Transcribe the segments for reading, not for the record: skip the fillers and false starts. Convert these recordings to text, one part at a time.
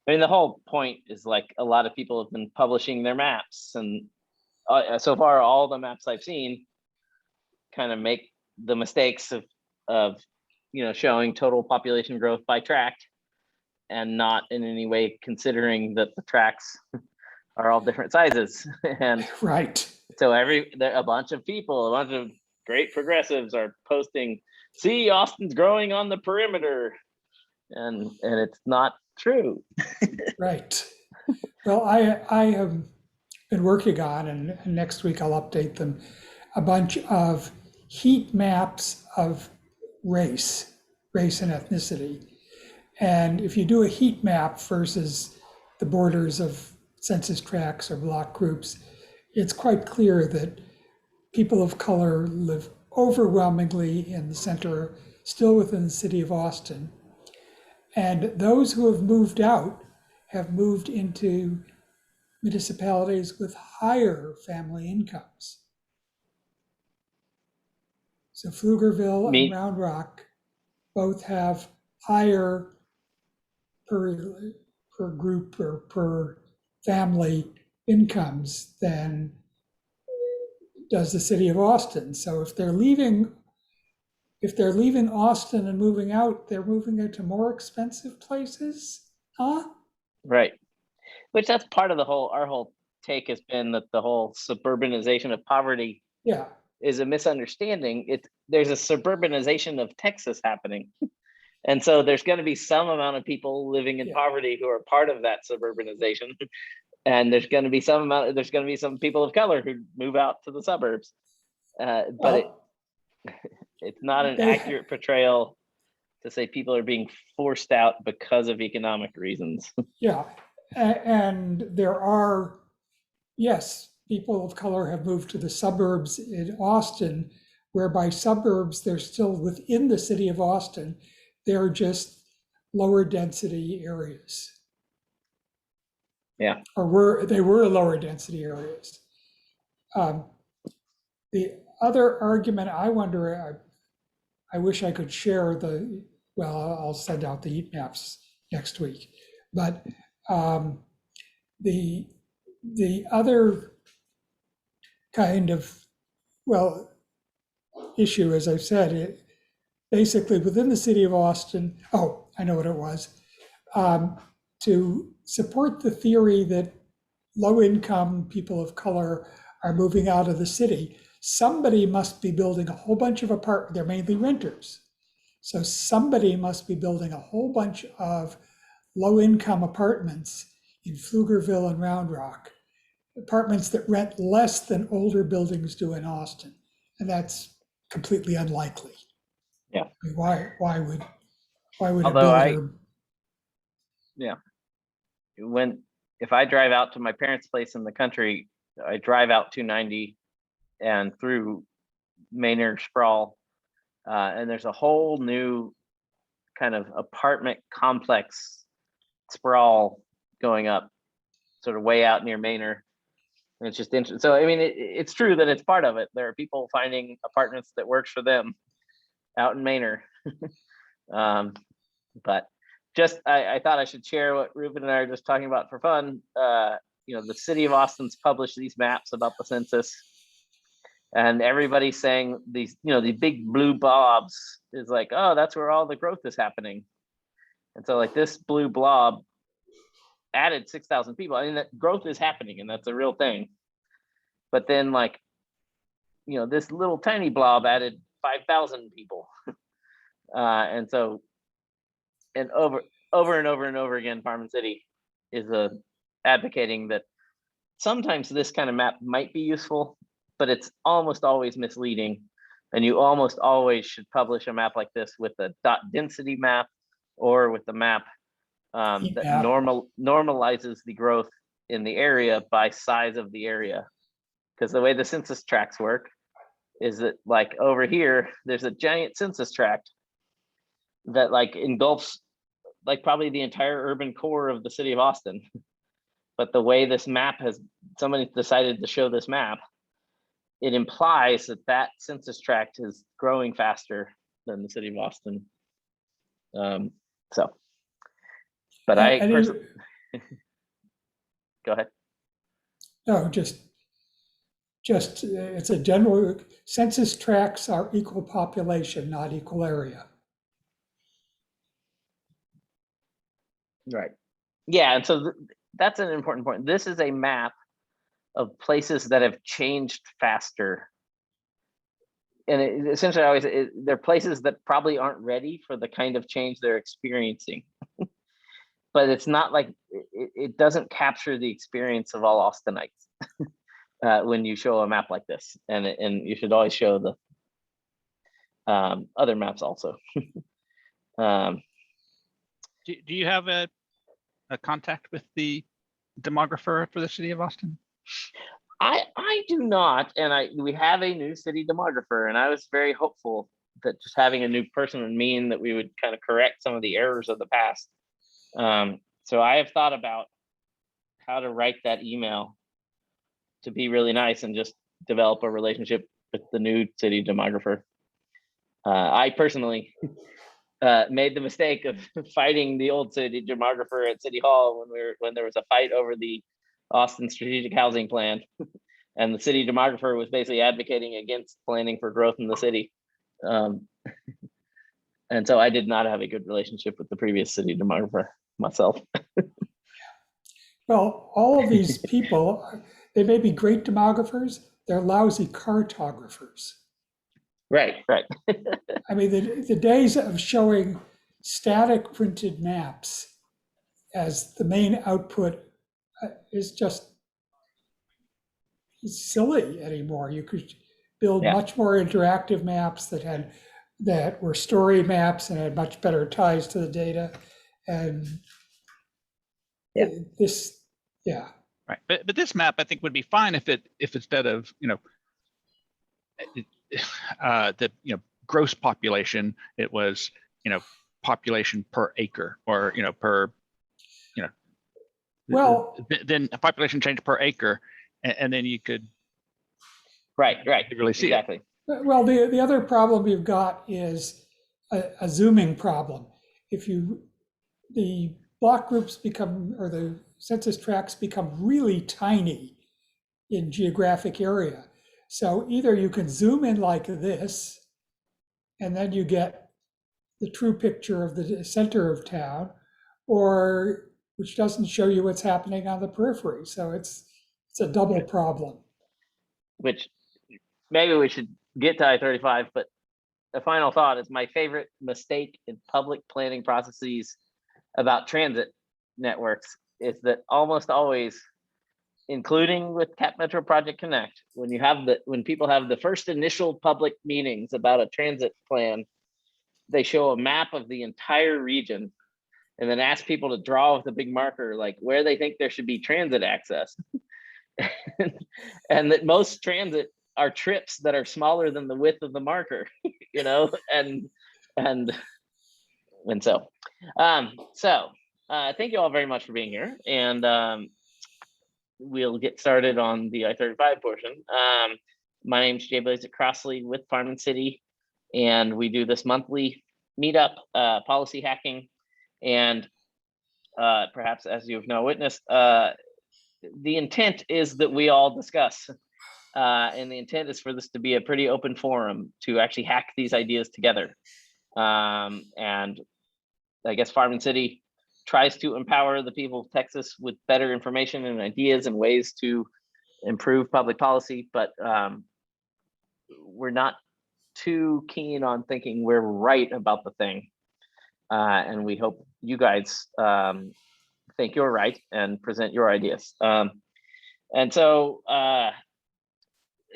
I mean, the whole point is like a lot of people have been publishing their maps, and so far all the maps I've seen kind of make the mistakes of showing total population growth by tract and not in any way considering that the tracts are all different sizes. And Right. so a bunch of people, a bunch of great progressives are posting, see, Austin's growing on the perimeter, and it's not true. Right. Well, I have been working on, and next week I'll update them, a bunch of heat maps of race and ethnicity. And if you do a heat map versus the borders of census tracts or block groups, it's quite clear that people of color live overwhelmingly in the center, still within the city of Austin. And those who have moved out have moved into municipalities with higher family incomes. So Pflugerville and Round Rock both have higher per group or per family incomes than does the city of Austin. So if they're leaving Austin and moving out, they're moving out to more expensive places, huh? Right. Which that's part of our whole take has been that the whole suburbanization of poverty is a misunderstanding. There's a suburbanization of Texas happening. And so there's going to be some amount of people living in poverty who are part of that suburbanization. And there's going to be some people of color who move out to the suburbs. But it's not an accurate portrayal to say people are being forced out because of economic reasons. Yeah. And there are, yes, people of color have moved to the suburbs in Austin, whereby suburbs, they're still within the city of Austin. They're just lower density areas. Yeah. Or they were lower density areas. The other argument I wonder, I wish I could share I'll send out the heat maps next week. But the other kind of, issue, as I've said, basically within the city of Austin, I know what it was, to support the theory that low-income people of color are moving out of the city, somebody must be building a whole bunch of apartments. They're mainly renters. So somebody must be building a whole bunch of low-income apartments in Pflugerville and Round Rock, apartments that rent less than older buildings do in Austin. And that's completely unlikely. Yeah. I mean, why would Although a builder? If I drive out to my parents' place in the country, I drive out 290 and through Manor Sprawl, and there's a whole new kind of apartment complex sprawl going up, sort of way out near Manor. And it's just interesting. So I mean, it's true that it's part of it. There are people finding apartments that works for them out in Manor. But just I thought I should share what Ruben and I are just talking about for fun. The city of Austin's published these maps about the census, and everybody's saying these big blue blobs is like, oh, that's where all the growth is happening. And so like this blue blob added 6,000 people. I mean, that growth is happening and that's a real thing. But then like, this little tiny blob added 5,000 people. And so, and over and over again, Farm&City is advocating that sometimes this kind of map might be useful, but it's almost always misleading. And you almost always should publish a map like this with a dot density map or with the map that normalizes the growth in the area by size of the area. Because the way the census tracts work is that like over here, there's a giant census tract that like engulfs like probably the entire urban core of the city of Austin. But the way this map somebody decided to show this map, it implies that census tract is growing faster than the city of Austin. But Go ahead. No, just it's a general, census tracts are equal population, not equal area. Right. Yeah, and so that's an important point. This is a map of places that have changed faster. And essentially always, they're places that probably aren't ready for the kind of change they're experiencing. But it's not like, it doesn't capture the experience of all Austinites when you show a map like this. And you should always show the other maps also. Do you have a contact with the demographer for the city of Austin? I do not, and we have a new city demographer, and I was very hopeful that just having a new person would mean that we would kind of correct some of the errors of the past. So I have thought about how to write that email to be really nice and just develop a relationship with the new city demographer. I personally made the mistake of fighting the old city demographer at City Hall when there was a fight over the Austin Strategic Housing Plan, and the city demographer was basically advocating against planning for growth in the city. And so I did not have a good relationship with the previous city demographer myself. Well, all of these people, they may be great demographers, they're lousy cartographers. Right. I mean, the days of showing static printed maps as the main output is just silly anymore. You could build much more interactive maps that were story maps and had much better ties to the data. And this, Right, but this map I think would be fine if instead of the gross population, it was population per acre, or per well, then a population change per acre, and then you could right really see exactly. Well, the other problem you've got is a zooming problem. If the block groups become, or the census tracts become really tiny in geographic area. So either you can zoom in like this, and then you get the true picture of the center of town, or which doesn't show you what's happening on the periphery. So it's a double problem. Which maybe we should get to I-35, but a final thought is my favorite mistake in public planning processes about transit networks is that almost always, including with Cap Metro Project Connect, when people have the first initial public meetings about a transit plan, they show a map of the entire region and then ask people to draw with a big marker like where they think there should be transit access. And that most transit are trips that are smaller than the width of the marker, and so thank you all very much for being here, and we'll get started on the I-35 portion. My name's Jay Blaze Crossley with Farm&City, and we do this monthly meetup, policy hacking, and perhaps as you've now witnessed, the intent is that we all discuss, and the intent is for this to be a pretty open forum to actually hack these ideas together. And I guess Farm&City tries to empower the people of Texas with better information and ideas and ways to improve public policy, but we're not too keen on thinking we're right about the thing. And we hope you guys think you're right and present your ideas. And so a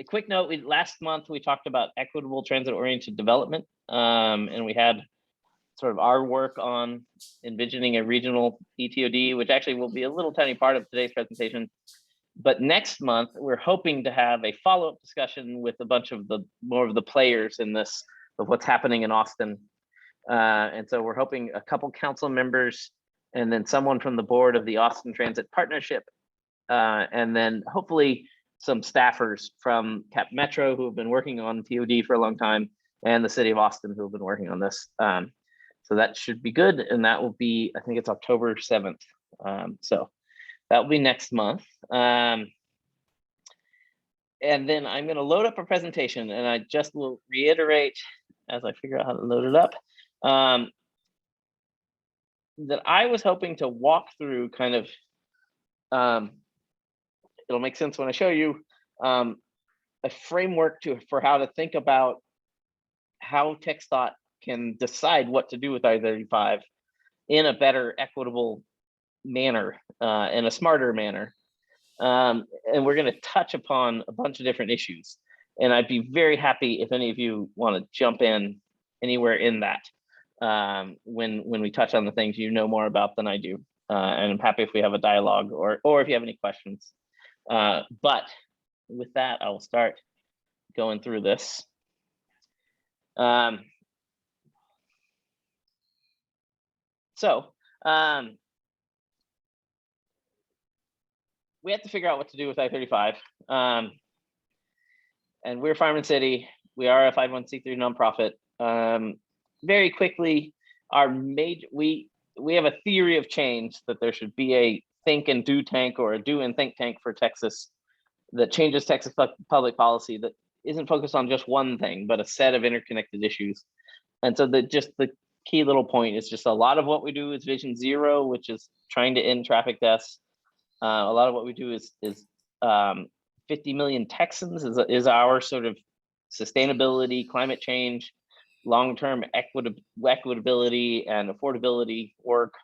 quick note, last month we talked about equitable transit-oriented development, and we had sort of our work on envisioning a regional ETOD, which actually will be a little tiny part of today's presentation. But next month, we're hoping to have a follow-up discussion with a bunch of more of the players in this, of what's happening in Austin. And so we're hoping a couple council members and then someone from the board of the Austin Transit Partnership, and then hopefully some staffers from Cap Metro who have been working on TOD for a long time, and the city of Austin who have been working on this. So that should be good, and that will be, I think it's October 7th. So that will be next month. And then I'm going to load up a presentation, and I just will reiterate as I figure out how to load it up, that I was hoping to walk through kind of, it'll make sense when I show you, a framework for how to think about how TxDOT can decide what to do with I-35 in a better, equitable manner, in a smarter manner. And we're going to touch upon a bunch of different issues. And I'd be very happy if any of you want to jump in anywhere in that, when we touch on the things you know more about than I do. And I'm happy if we have a dialogue, or if you have any questions. But with that, I will start going through this. We have to figure out what to do with I-35. And we're Farm&City. We are a 501c3 nonprofit. Very quickly, we have a theory of change that there should be a think and do tank, or a do and think tank for Texas, that changes Texas public policy that isn't focused on just one thing, but a set of interconnected issues. And so the key little point is just a lot of what we do is Vision Zero, which is trying to end traffic deaths. A lot of what we do is 50 million Texans is our sort of sustainability, climate change, long-term equitability and affordability work,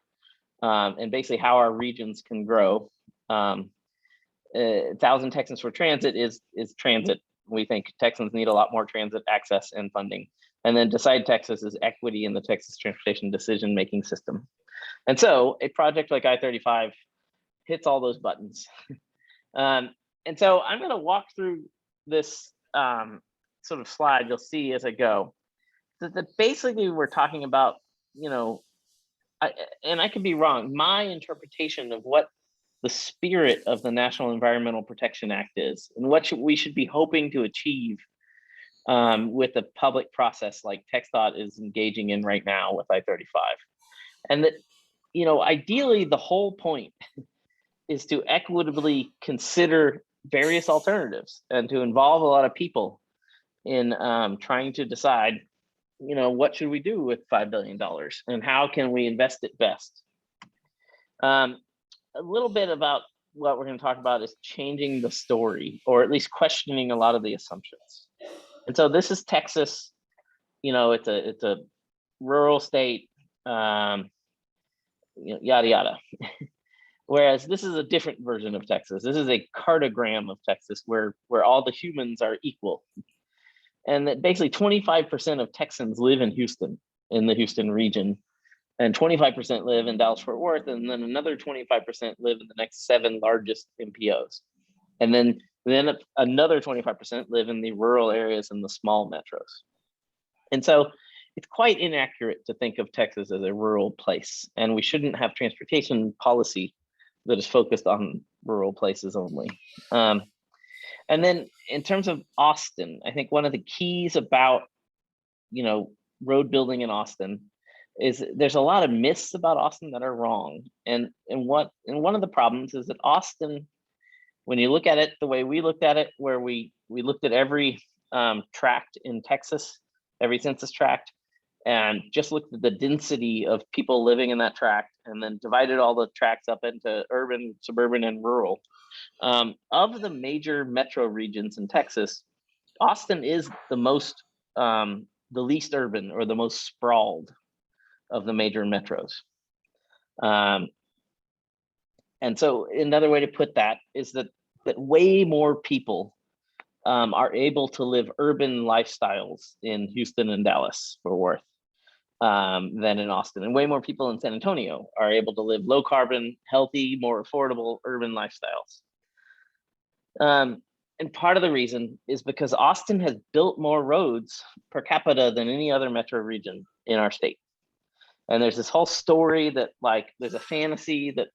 and basically how our regions can grow. 1,000 Texans for transit is transit. We think Texans need a lot more transit access and funding. And then Decide Texas is equity in the Texas transportation decision-making system. And so a project like I-35 hits all those buttons. And so I'm going to walk through this sort of slide you'll see as I go. That basically we're talking about, and I could be wrong, my interpretation of what the spirit of the National Environmental Protection Act is, and what we should be hoping to achieve with a public process like TxDOT is engaging in right now with I-35. And that, ideally the whole point is to equitably consider various alternatives and to involve a lot of people in trying to decide, what should we do with $5 billion and how can we invest it best? A little bit about what we're going to talk about is changing the story, or at least questioning a lot of the assumptions. And so this is Texas. It's a rural state, yada yada. Whereas this is a different version of Texas. This is a cartogram of Texas where all the humans are equal. And that basically 25% of Texans live in Houston, in the Houston region, and 25% live in Dallas-Fort Worth, and then another 25% live in the next 7 largest MPOs. And then another 25% live in the rural areas and the small metros. And so it's quite inaccurate to think of Texas as a rural place, and we shouldn't have transportation policy that is focused on rural places only. And then in terms of Austin, I think one of the keys about, road building in Austin is there's a lot of myths about Austin that are wrong. And one of the problems is that Austin, when you look at it the way we looked at it, where we looked at every tract in Texas, every census tract, and just looked at the density of people living in that tract, and then divided all the tracts up into urban, suburban, and rural. Of the major metro regions in Texas, Austin is the least urban, or the most sprawled of the major metros. And so another way to put that is that way more people are able to live urban lifestyles in Houston and Dallas-Fort Worth than in Austin. And way more people in San Antonio are able to live low carbon, healthy, more affordable urban lifestyles. And part of the reason is because Austin has built more roads per capita than any other metro region in our state. And there's this whole story that, there's a fantasy that,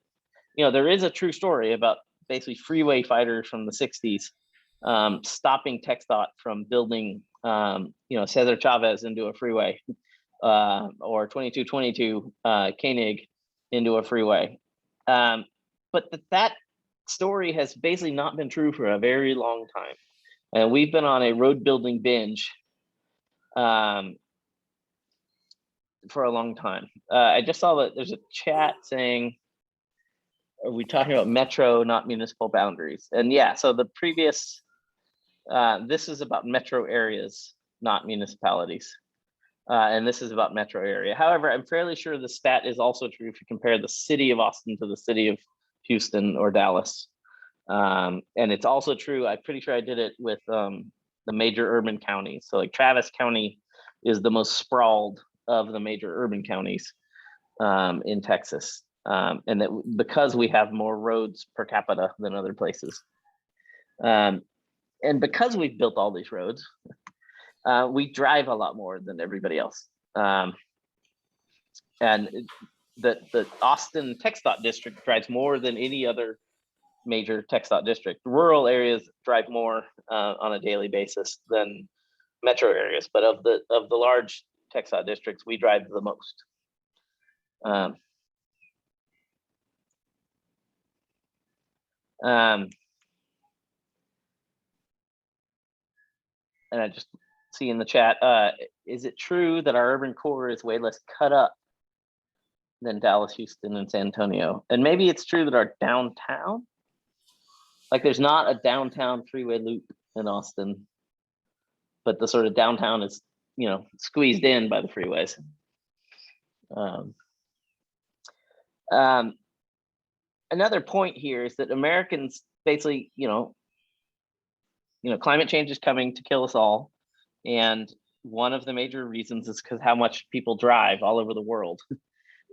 there is a true story about basically Freeway Fighters from the 60s stopping TxDOT from building, Cesar Chavez into a freeway, or 2222 Koenig into a freeway. But that story has basically not been true for a very long time. And we've been on a road building binge for a long time. I just saw that there's a chat saying, are we talking about metro, not municipal boundaries? And yeah, so the previous, this is about metro areas, not municipalities. And this is about metro area. However, I'm fairly sure the stat is also true if you compare the city of Austin to the city of Houston or Dallas. And it's also true, I'm pretty sure I did it with the major urban counties. So like Travis County is the most sprawled of the major urban counties in Texas. And that because we have more roads per capita than other places. And because we've built all these roads, we drive a lot more than everybody else. And the Austin TxDOT district drives more than any other major TxDOT district. Rural areas drive more on a daily basis than metro areas, but of the large TxDOT districts, we drive the most. And I just see in the chat, is it true that our urban core is way less cut up than Dallas, Houston, and San Antonio? And maybe it's true that our downtown, like there's not a downtown freeway loop in Austin, but the sort of downtown is, squeezed in by the freeways. Another point here is that Americans basically, climate change is coming to kill us all. And one of the major reasons is because how much people drive all over the world.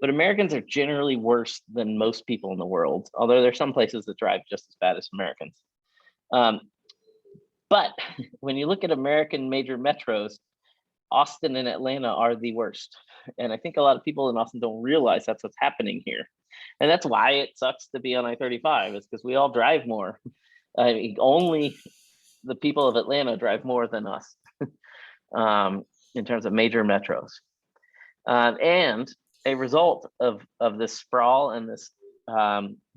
But Americans are generally worse than most people in the world, although there's some places that drive just as bad as Americans. But when you look at American major metros, Austin and Atlanta are the worst. And I think a lot of people in Austin don't realize that's what's happening here. And that's why it sucks to be on I-35, is because we all drive more. I mean, only the people of Atlanta drive more than us in terms of major metros. And a result of this sprawl and this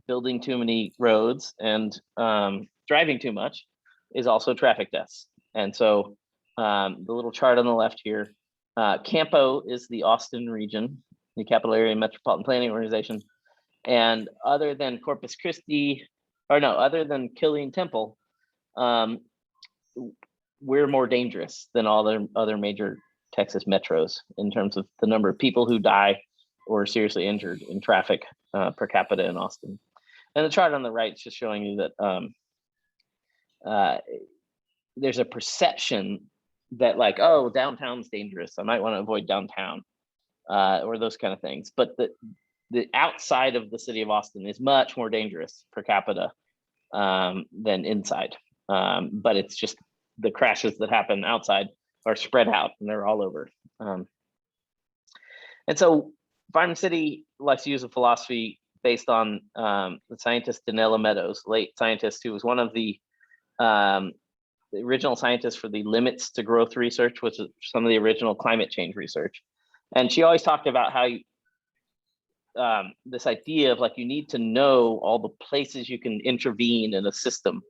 building too many roads and driving too much is also traffic deaths. And so the little chart on the left here, Campo is the Austin region, the Capital Area Metropolitan Planning Organization. And other than Corpus Christi, other than Killeen Temple, we're more dangerous than all the other major Texas metros in terms of the number of people who die or are seriously injured in traffic per capita in Austin. And the chart on the right is just showing you that there's a perception that like, oh, downtown's dangerous, I might want to avoid downtown or those kind of things. But the outside of the city of Austin is much more dangerous per capita than inside. But it's just the crashes that happen outside are spread out and they're all over. And so Farm&City likes to use a philosophy based on the scientist Danella Meadows, late scientist, who was one of the original scientists for the limits to growth research, which is some of the original climate change research. And she always talked about how this idea of like, you need to know all the places you can intervene in a system.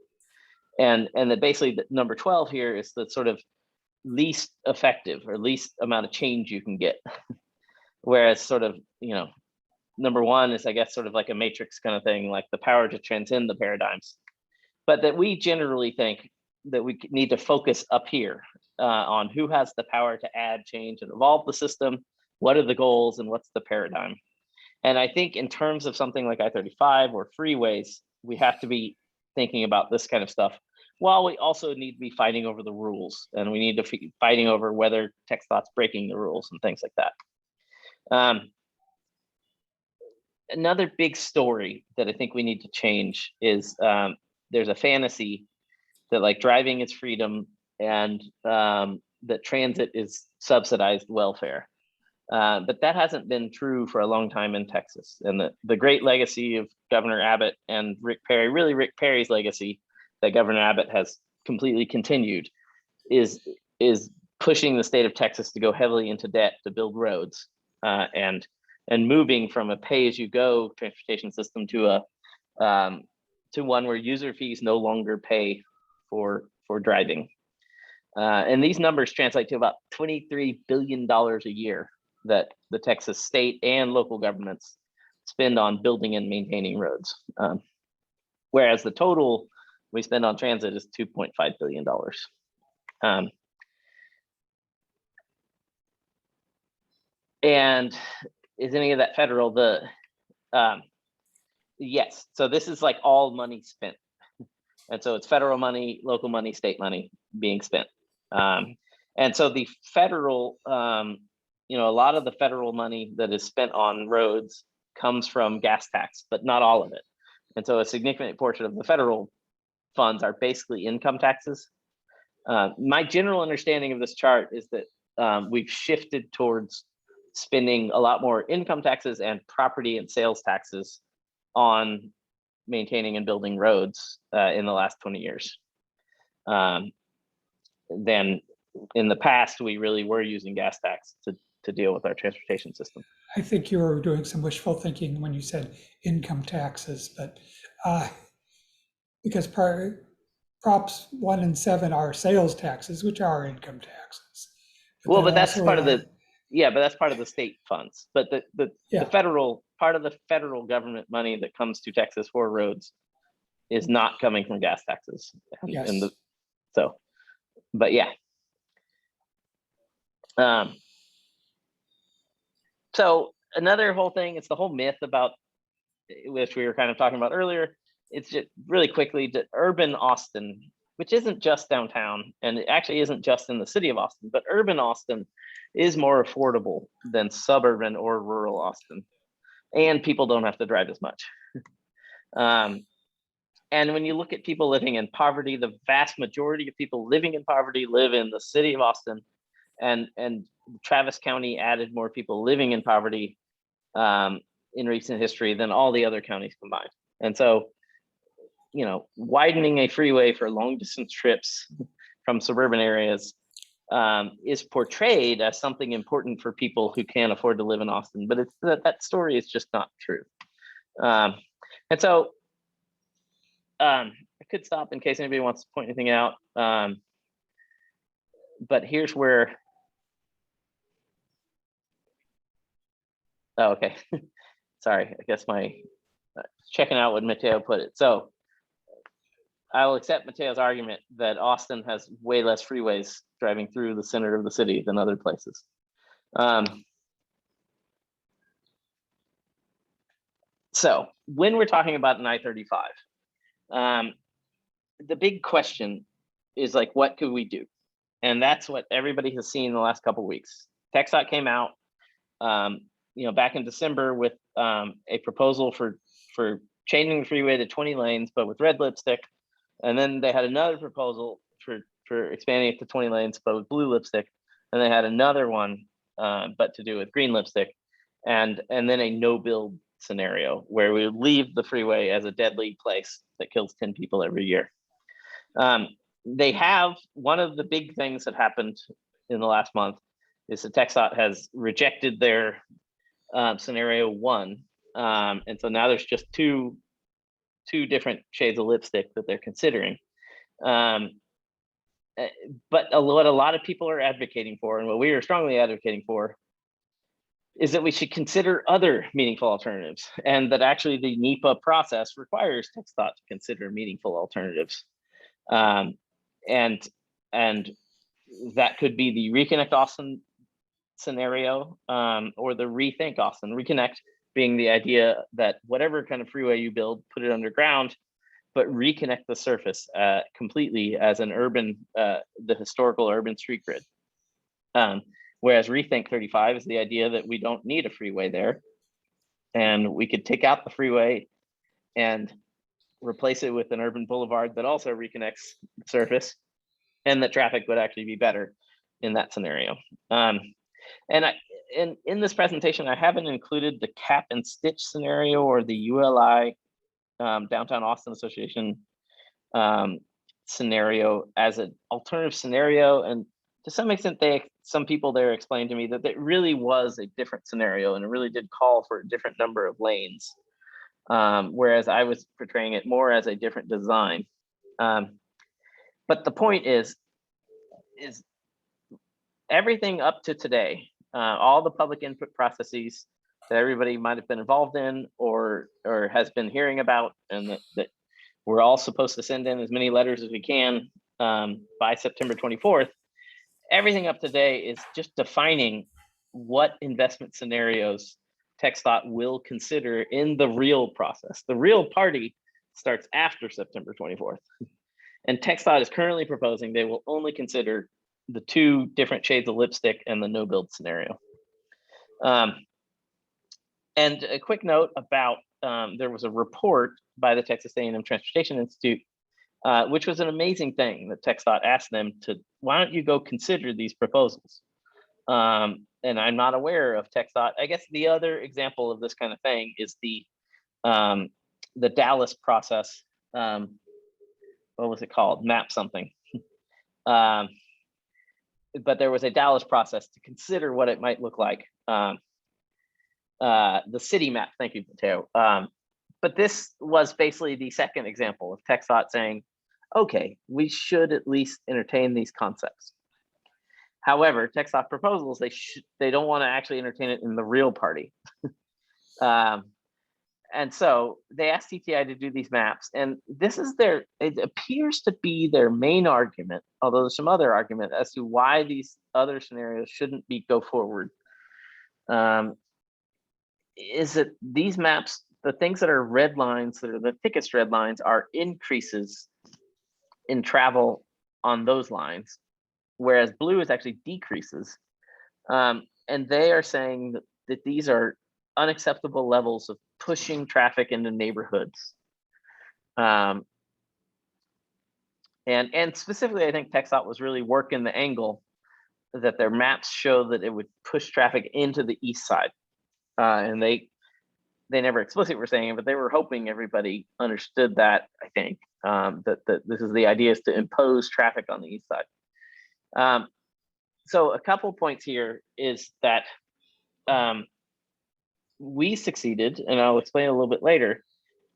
And that basically the number 12 here is the sort of least effective or least amount of change you can get. Whereas sort of, number 1 is, I guess, sort of like a matrix kind of thing, like the power to transcend the paradigms. But that we generally think that we need to focus up here on who has the power to add, change, and evolve the system, what are the goals, and what's the paradigm. And I think in terms of something like I-35 or freeways, we have to be thinking about this kind of stuff, while we also need to be fighting over the rules, and we need to be fighting over whether TxDOT's breaking the rules and things like that. Another big story that I think we need to change is there's a fantasy that like driving is freedom and that transit is subsidized welfare. But that hasn't been true for a long time in Texas. And the great legacy of Governor Abbott and Rick Perry, really Rick Perry's legacy that Governor Abbott has completely continued, is pushing the state of Texas to go heavily into debt to build roads. And and moving from a pay-as-you-go transportation system to one where user fees no longer pay for driving. And these numbers translate to about $23 billion a year that the Texas state and local governments spend on building and maintaining roads. Whereas the total we spend on transit is $2.5 billion. And is any of that federal? Yes, so this is like all money spent. And so it's federal money, local money, state money being spent. And so the federal, a lot of the federal money that is spent on roads comes from gas tax, but not all of it. And so a significant portion of the federal funds are basically income taxes. My general understanding of this chart is that we've shifted towards spending a lot more income taxes and property and sales taxes on maintaining and building roads in the last 20 years. Then in the past, we really were using gas tax to deal with our transportation system. I think you were doing some wishful thinking when you said income taxes, but because Props 1 and 7 are sales taxes, which are income taxes. But that's part of that's part of the state funds. But the federal part of the federal government money that comes to Texas for roads is not coming from gas taxes. Yes. But yeah. So another whole thing, it's the whole myth about, which we were kind of talking about earlier. It's just really quickly to urban Austin, which isn't just downtown, and it actually isn't just in the city of Austin, but urban Austin is more affordable than suburban or rural Austin. And people don't have to drive as much. And when you look at people living in poverty, the vast majority of people living in poverty live in the city of Austin, and Travis County added more people living in poverty in recent history than all the other counties combined. And so, widening a freeway for long distance trips from suburban areas is portrayed as something important for people who can't afford to live in Austin, but that story is just not true. And so I could stop in case anybody wants to point anything out. But here's where, oh, okay. Sorry, I guess my checking out what Mateo put it. So I will accept Mateo's argument that Austin has way less freeways driving through the center of the city than other places. So when we're talking about an I-35, the big question is like, what could we do? And that's what everybody has seen in the last couple of weeks. TxDOT came out, back in December with a proposal for changing the freeway to 20 lanes, but with red lipstick. And then they had another proposal for expanding it to 20 lanes, but with blue lipstick. And they had another one, but to do with green lipstick. And then a no build scenario where we would leave the freeway as a deadly place that kills 10 people every year. They have, one of the big things that happened in the last month is that TxDOT has rejected their scenario 1. And so now there's just two different shades of lipstick that they're considering. But what a lot of people are advocating for, and what we are strongly advocating for, is that we should consider other meaningful alternatives, and that actually the NEPA process requires TxDOT to consider meaningful alternatives. And that could be the Reconnect Austin scenario, or the Rethink Austin. Reconnect being the idea that whatever kind of freeway you build, put it underground, but reconnect the surface completely as an urban, the historical urban street grid. Whereas Rethink 35 is the idea that we don't need a freeway there, and we could take out the freeway and replace it with an urban boulevard that also reconnects the surface, and that traffic would actually be better in that scenario. And in this presentation, I haven't included the cap and stitch scenario or the ULI, Downtown Austin Association scenario as an alternative scenario. And to some extent, some people there explained to me that it really was a different scenario and it really did call for a different number of lanes. Whereas I was portraying it more as a different design. But the point is everything up to today, all the public input processes that everybody might have been involved in or has been hearing about, and that we're all supposed to send in as many letters as we can by September 24th. Everything up to today is just defining what investment scenarios TxDOT will consider in the real process. The real party starts after September 24th. And TxDOT is currently proposing they will only consider the 2 different shades of lipstick and the no build scenario. And a quick note about, there was a report by the Texas A&M Transportation Institute, which was an amazing thing that TxDOT asked them to, why don't you go consider these proposals? And I'm not aware of TxDOT. I guess the other example of this kind of thing is the Dallas process. What was it called? Map something. But there was a Dallas process to consider what it might look like. The city map, thank you, Mateo. But this was basically the second example of TxDOT saying, okay, we should at least entertain these concepts. However, TxDOT proposals, they don't want to actually entertain it in the real party. And so they asked TTI to do these maps, and this is it appears to be their main argument, although there's some other argument as to why these other scenarios shouldn't go forward. Is that these maps, the things that are red lines, that are the thickest red lines, are increases in travel on those lines, whereas blue is actually decreases. And they are saying that these are unacceptable levels of pushing traffic into neighborhoods. And specifically, I think TxDOT was really working the angle that their maps show that it would push traffic into the east side. And they never explicitly were saying it, but they were hoping everybody understood that, I think, that this is the idea, is to impose traffic on the east side. So a couple points here is that we succeeded, and I'll explain a little bit later,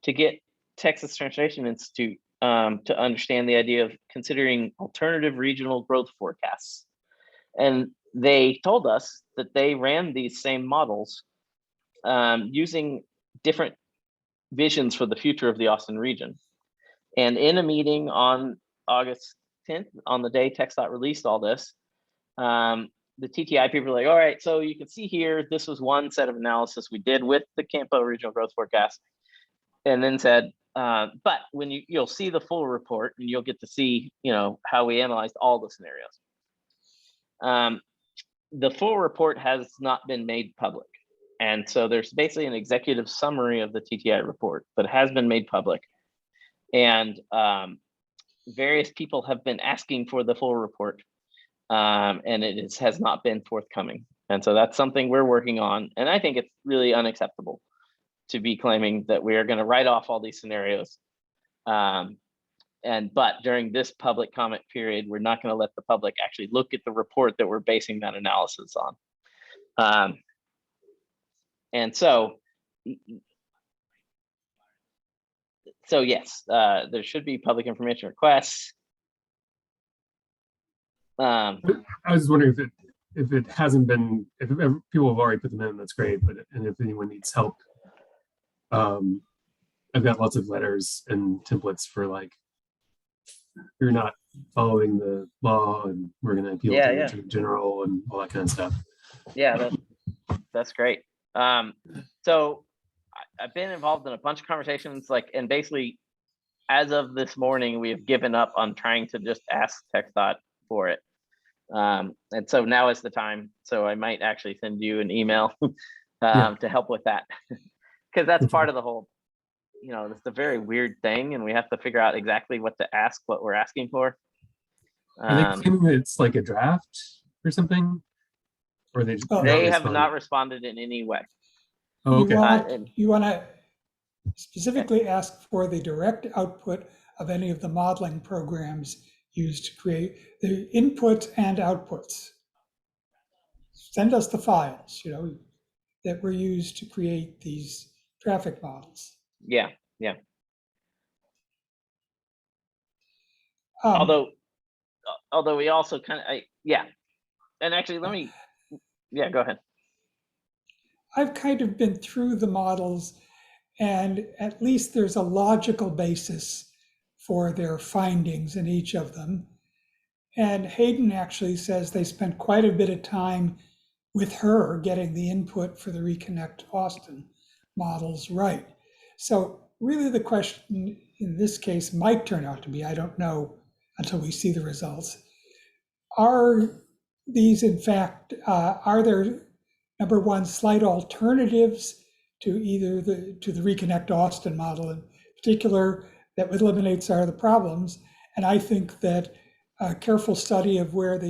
to get Texas Transportation Institute to understand the idea of considering alternative regional growth forecasts. And they told us that they ran these same models using different visions for the future of the Austin region. And in a meeting on August 10th, on the day TxDOT released all this, the TTI people were like, all right, so you can see here, this was one set of analysis we did with the Campo Regional Growth Forecast, and then said, but when you'll see the full report and you'll get to see, how we analyzed all the scenarios. The full report has not been made public. And so there's basically an executive summary of the TTI report that has been made public. And various people have been asking for the full report, and it has not been forthcoming. And so that's something we're working on. And I think it's really unacceptable to be claiming that we are going to write off all these scenarios. But during this public comment period, we're not going to let the public actually look at the report that we're basing that analysis on. And so yes, there should be public information requests. I was wondering if it hasn't been, if people have already put them in, that's great. But if anyone needs help, I've got lots of letters and templates for like, you're not following the law, and we're going to appeal to the Attorney General and all that kind of stuff. Yeah, that's great. So I've been involved in a bunch of conversations, and basically, as of this morning, we have given up on trying to just ask TxDOT for it. And so now is the time. So I might actually send you an email to help with that, because that's part of the whole, it's a very weird thing, and we have to figure out exactly what to ask, what we're asking for. Are they claiming it's like a draft or something? Or they have not responded in any way. Oh, okay. You want to specifically ask for the direct output of any of the modeling programs used to create the inputs and outputs. Send us the files, that were used to create these traffic models. Yeah. Um, Although we also kind of, yeah. And actually, go ahead. I've kind of been through the models, and at least there's a logical basis for their findings in each of them. And Hayden actually says they spent quite a bit of time with her getting the input for the Reconnect Austin models right. So really the question in this case might turn out to be, I don't know until we see the results, are these in fact, are there, number one, slight alternatives to either the Reconnect Austin model in particular that would eliminate some of the problems? And I think that a careful study of where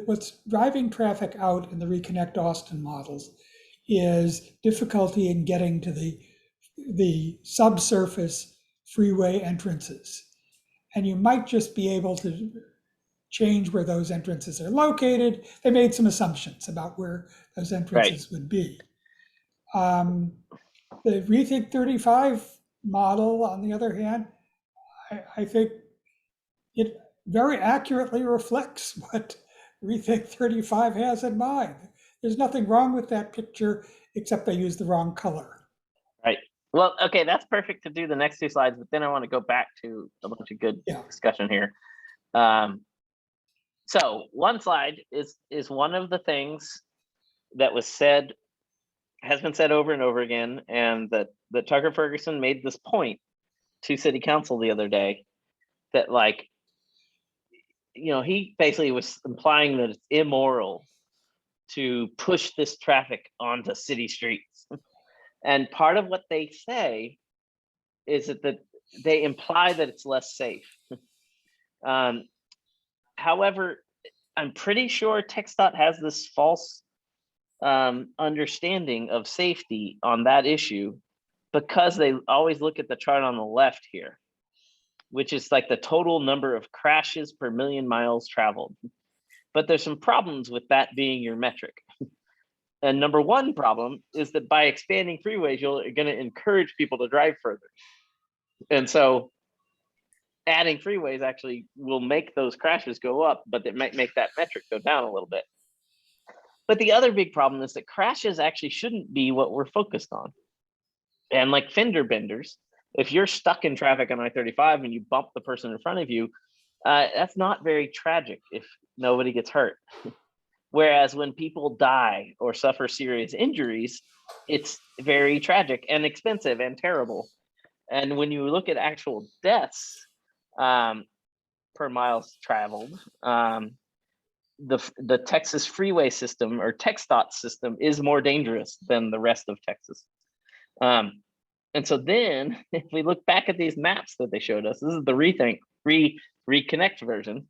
what's driving traffic out in the Reconnect Austin models is difficulty in getting to the subsurface freeway entrances. And you might just be able to change where those entrances are located. They made some assumptions about where those entrances would be. The Rethink 35 model, on the other hand, I think it very accurately reflects what Rethink 35 has in mind. There's nothing wrong with that picture, except they use the wrong color. Right. Well, okay, that's perfect to do the next two slides, but then I want to go back to a bunch of good discussion here. So one slide is one of the things that has been said over and over again, and that Tucker Ferguson made this point to City Council the other day, that he basically was implying that it's immoral to push this traffic onto city streets. And part of what they say is that they imply that it's less safe. However, I'm pretty sure TxDOT has this false understanding of safety on that issue, because they always look at the chart on the left here, which is like the total number of crashes per million miles traveled. But there's some problems with that being your metric. And number one problem is that by expanding freeways, you're going to encourage people to drive further. And so adding freeways actually will make those crashes go up, but it might make that metric go down a little bit. But the other big problem is that crashes actually shouldn't be what we're focused on. And like fender benders, if you're stuck in traffic on I-35 and you bump the person in front of you, that's not very tragic if nobody gets hurt. Whereas when people die or suffer serious injuries, it's very tragic and expensive and terrible. And when you look at actual deaths per miles traveled, the Texas freeway system, or TxDOT system, is more dangerous than the rest of Texas. And so then if we look back at these maps that they showed us, this is the Rethink Reconnect version.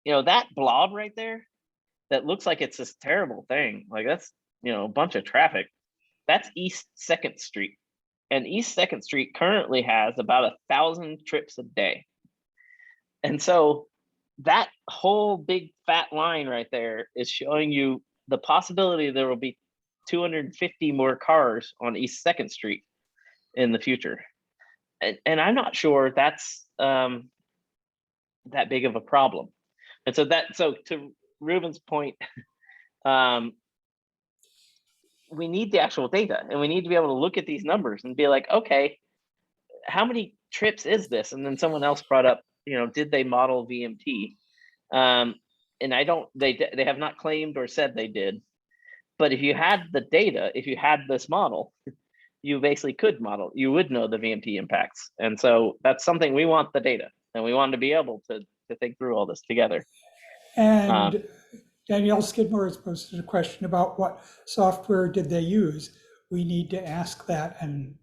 That blob right there, that looks like it's this terrible thing. Like that's, a bunch of traffic. That's East 2nd Street. And East 2nd Street currently has about 1,000 trips a day. And so that whole big fat line right there is showing you the possibility there will be 250 more cars on East 2nd Street in the future. And I'm not sure that's that big of a problem. And so to Ruben's point, we need the actual data, and we need to be able to look at these numbers and be like, okay, how many trips is this? And then someone else brought up, did they model VMT? And they have not claimed or said they did. But if you had the data, if you had this model, you basically could model, you would know the VMT impacts. And so that's something we want, the data, and we want to be able to think through all this together. And Danielle Skidmore has posted a question about what software did they use. We need to ask that and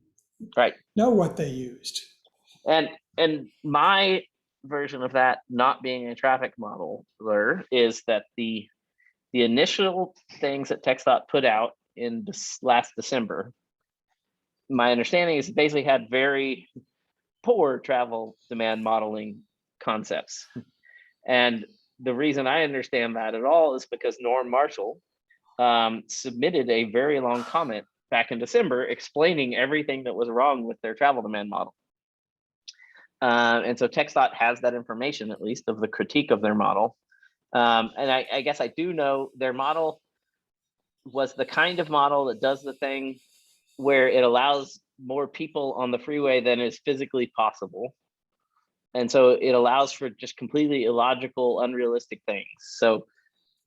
know what they used. And my version of that, not being a traffic modeler, is that the initial things that TxDOT put out in last December, my understanding is basically had very poor travel demand modeling concepts. And the reason I understand that at all is because Norm Marshall submitted a very long comment back in December explaining everything that was wrong with their travel demand model. And so TxDOT has that information, at least, of the critique of their model. And I guess I do know their model was the kind of model that does the thing where it allows more people on the freeway than is physically possible. And so it allows for just completely illogical, unrealistic things. So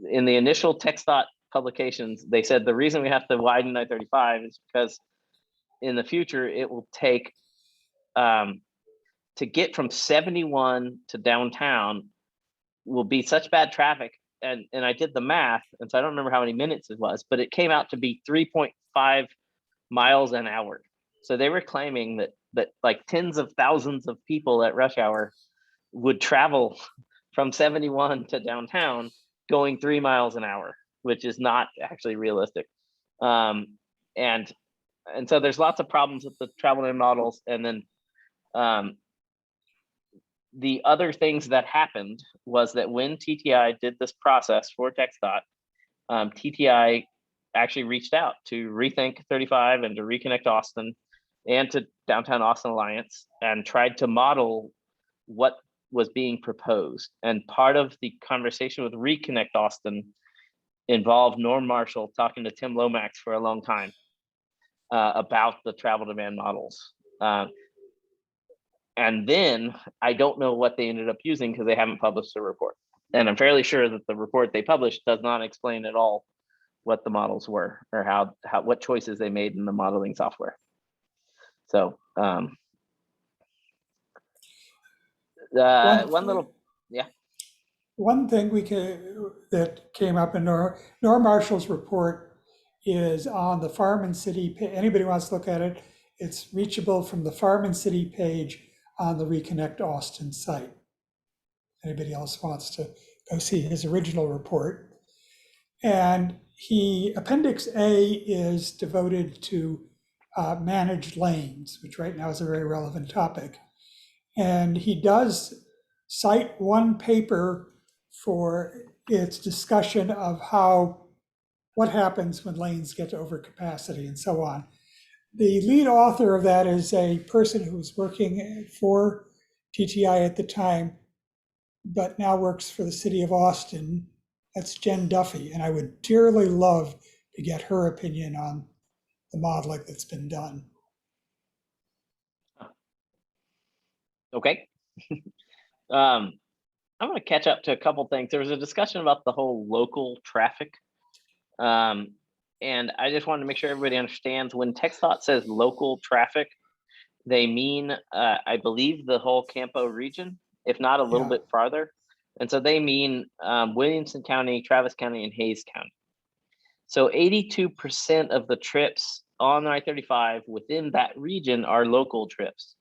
in the initial TxDOT publications, they said the reason we have to widen I-35 is because in the future, it will take, to get from 71 to downtown will be such bad traffic. And I did the math, and so I don't remember how many minutes it was, but it came out to be 3.5 miles an hour. So they were claiming that like tens of thousands of people at rush hour would travel from 71 to downtown going 3 miles an hour, which is not actually realistic. And so there's lots of problems with the travel demand models. And then the other things that happened was that when TTI did this process for TxDOT, TTI actually reached out to Rethink 35 and to Reconnect Austin and to Downtown Austin Alliance and tried to model what was being proposed. And part of the conversation with Reconnect Austin involved Norm Marshall talking to Tim Lomax for a long time about the travel demand models. And then I don't know what they ended up using because they haven't published a report. And I'm fairly sure that the report they published does not explain at all what the models were or how what choices they made in the modeling software. So One thing that came up in Norm Marshall's report is on the Farm&City. Anybody wants to look at it, it's reachable from the Farm&City page on the Reconnect Austin site. Anybody else wants to go see his original report. And Appendix A is devoted to managed lanes, which right now is a very relevant topic. And he does cite one paper for its discussion of what happens when lanes get to overcapacity and so on. The lead author of that is a person who was working for TTI at the time, but now works for the city of Austin. That's Jen Duffy, and I would dearly love to get her opinion on the modeling that's been done. Okay. I'm going to catch up to a couple things. There was a discussion about the whole local traffic. And I just wanted to make sure everybody understands when TxDOT says local traffic, they mean, I believe, the whole Campo region, if not a little bit farther. And so they mean Williamson County, Travis County, and Hayes County. So 82% of the trips on I-35 within that region are local trips.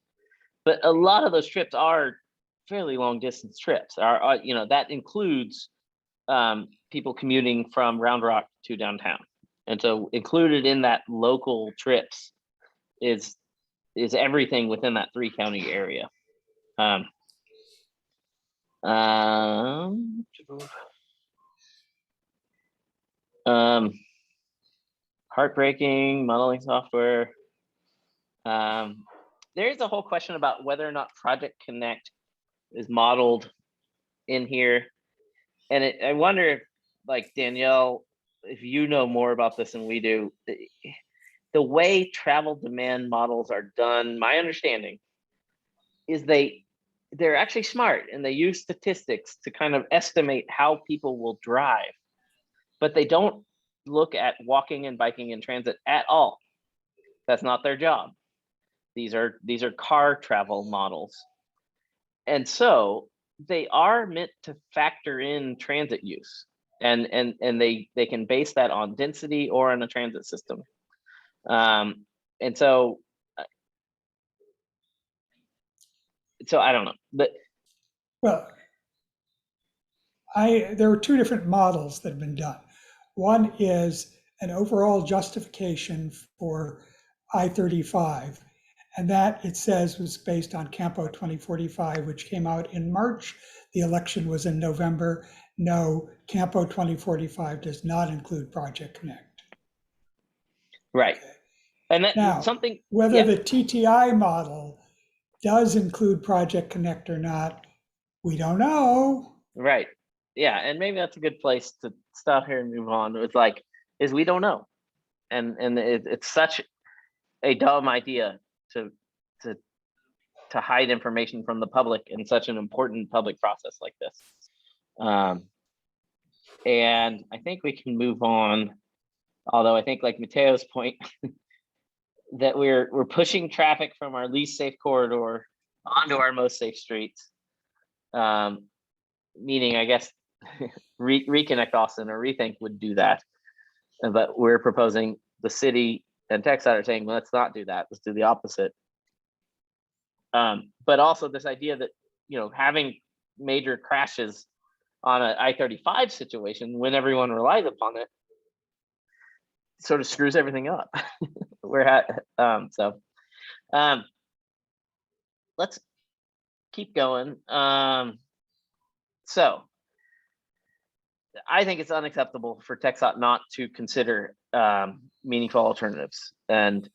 But a lot of those trips are fairly long distance trips. That includes people commuting from Round Rock to downtown. And so included in that local trips is everything within that 3-county area. Heartbreaking modeling software. There is a whole question about whether or not Project Connect is modeled in here. And I wonder if, like, Danielle, if you know more about this than we do, the way travel demand models are done, my understanding is they're actually smart and they use statistics to kind of estimate how people will drive, but they don't look at walking and biking and transit at all. That's not their job. These are car travel models. And so they are meant to factor in transit use, and they can base that on density or on a transit system. And so I don't know, but there were two different models that have been done. One is an overall justification for I-35, And that, it says, was based on Campo 2045, which came out in March. The election was in November. No, Campo 2045 does not include Project Connect. Right. Okay. And that Now, something, whether yeah, the TTI model does include Project Connect or not, we don't know. right. Yeah, and maybe that's a good place to stop here and move on. It's like, is we don't know. And it's such a dumb idea to hide information from the public in such an important public process like this. And I think we can move on. Although I think, like Mateo's point, that we're pushing traffic from our least safe corridor onto our most safe streets. Meaning, I guess, Reconnect Austin or Rethink would do that, but we're proposing the city and TxDOT are saying, well, let's not do that. Let's do the opposite. But also this idea that, you know, having major crashes on an I-35 situation when everyone relies upon it sort of screws everything up. Let's keep going. So I think it's unacceptable for TxDOT not to consider meaningful alternatives, and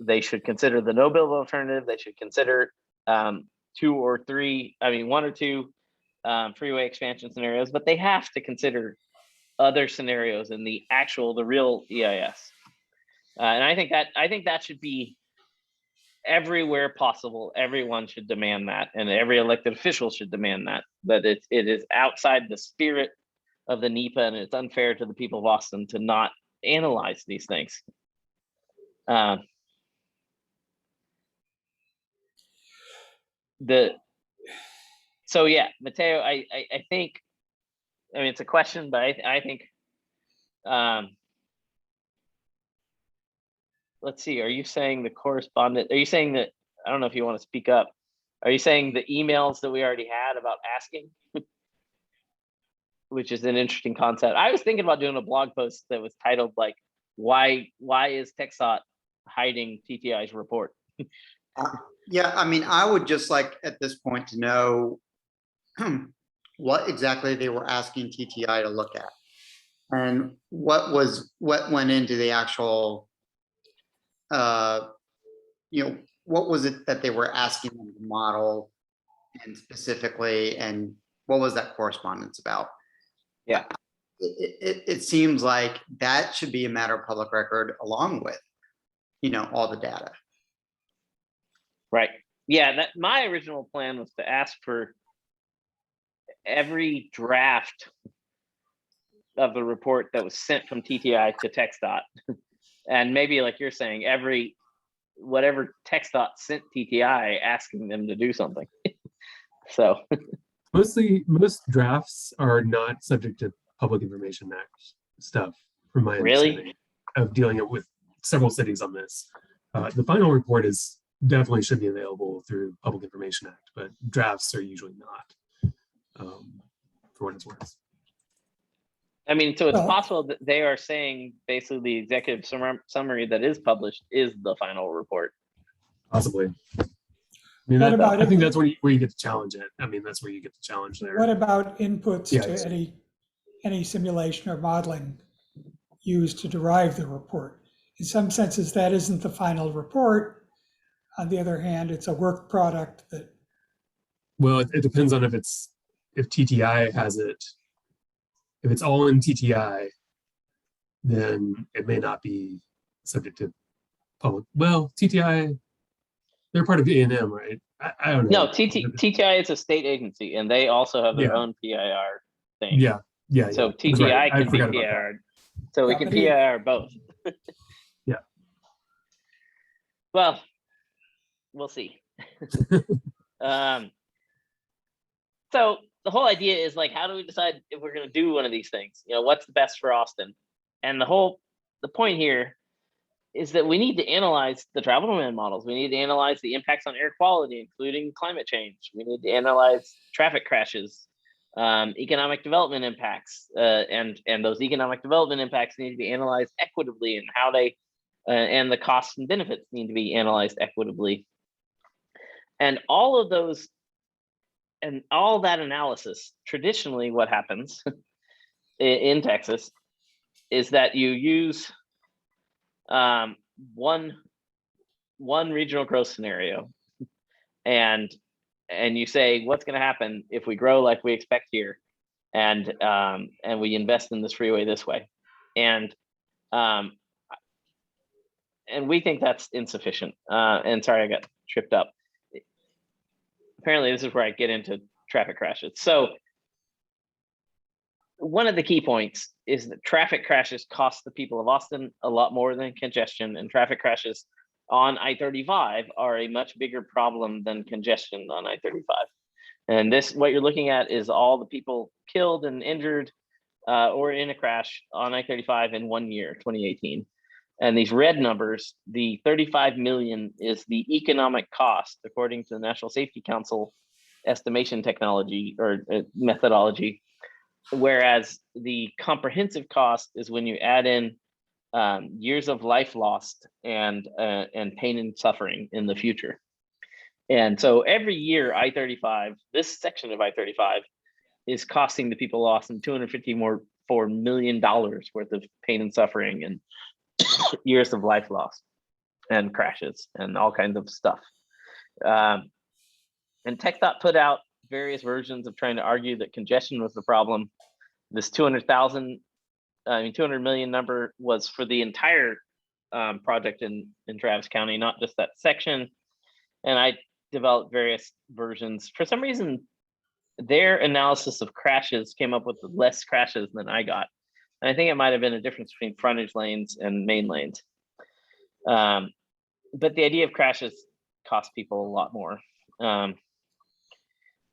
they should consider the no build alternative. They should consider one or two freeway expansion scenarios, but they have to consider other scenarios in the real EIS. And I think that should be everywhere possible. Everyone should demand that, and every elected official should demand that. But it is outside the spirit of the NEPA, and it's unfair to the people of Austin to not analyze these things. So yeah, Mateo, I think, I mean, it's a question, but I think, let's see, are you saying the correspondent, are you saying that, I don't know if you want to speak up, are you saying the emails that we already had about asking? Which is an interesting concept. I was thinking about doing a blog post that was titled like, why is TxDOT hiding TTI's report? Yeah, I mean, I would just like at this point to know what exactly they were asking TTI to look at, and what went into the actual, what was it that they were asking them to model, and specifically, and what was that correspondence about? Yeah, it seems like that should be a matter of public record along with, all the data. right. Yeah, that my original plan was to ask for every draft of the report that was sent from TTI to TxDOT, and maybe like you're saying, whatever TxDOT sent TTI asking them to do something. So most drafts are not subject to Public Information Act stuff, from my understanding of dealing with several cities on this. The final report definitely should be available through Public Information Act, but drafts are usually not, for what it's worth. I mean, so it's possible that they are saying basically the executive summary that is published is the final report. Possibly. I mean, I think that's where you get to challenge it. I mean, that's where you get to challenge there. What about inputs to any simulation or modeling used to derive the report? In some senses, that isn't the final report. On the other hand, it's a work product that. Well, it depends on if TTI has it. If it's all in TTI, then it may not be subject to public. Well, TTI, they're part of A&M, right? I don't know. No, TTI is a state agency, and they also have their own PIR thing. Yeah. So right. TTI can be PIR, so we can PIR both. Yeah. Well, we'll see. So the whole idea is like, how do we decide if we're going to do one of these things? What's the best for Austin? And the point here is that we need to analyze the travel demand models. We need to analyze the impacts on air quality, including climate change. We need to analyze traffic crashes, economic development impacts, and those economic development impacts need to be analyzed equitably and how they and the costs and benefits need to be analyzed equitably. And all of those and all that analysis, traditionally what happens in Texas is that you use one regional growth scenario, and you say, what's going to happen if we grow like we expect here, and we invest in this freeway this way, and we think that's insufficient. And sorry, I got tripped up. Apparently, this is where I get into traffic crashes. So one of the key points is that traffic crashes cost the people of Austin a lot more than congestion, and traffic crashes on I-35 are a much bigger problem than congestion on I-35. And this, what you're looking at is all the people killed and injured or in a crash on I-35 in 1 year, 2018. And these red numbers, the 35 million is the economic cost, according to the National Safety Council estimation technology or methodology. Whereas the comprehensive cost is when you add in years of life lost and pain and suffering in the future. And so every year, I-35, this section of I-35 is costing the people of Austin $254 million worth of pain and suffering and years of life lost and crashes and all kinds of stuff. And TxDOT put out various versions of trying to argue that congestion was the problem. This 200 million number was for the entire project in Travis County, not just that section. And I developed various versions. For some reason, their analysis of crashes came up with less crashes than I got. And I think it might have been a difference between frontage lanes and main lanes. But the idea of crashes costs people a lot more.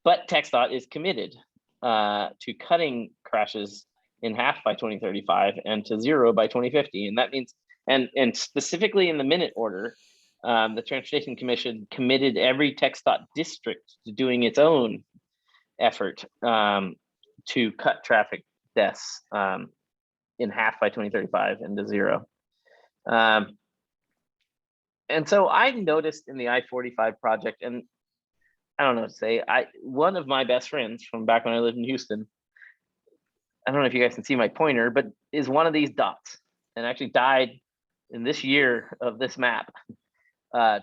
But TxDOT is committed to cutting crashes in half by 2035 and to 0 by 2050. And that means, and specifically in the minute order, the Transportation Commission committed every TxDOT district to doing its own effort to cut traffic deaths in half by 2035 and to 0. And so I noticed in the I-45 project, and I don't know what to say, one of my best friends from back when I lived in Houston, I don't know if you guys can see my pointer, but is one of these dots, and actually died in this year of this map,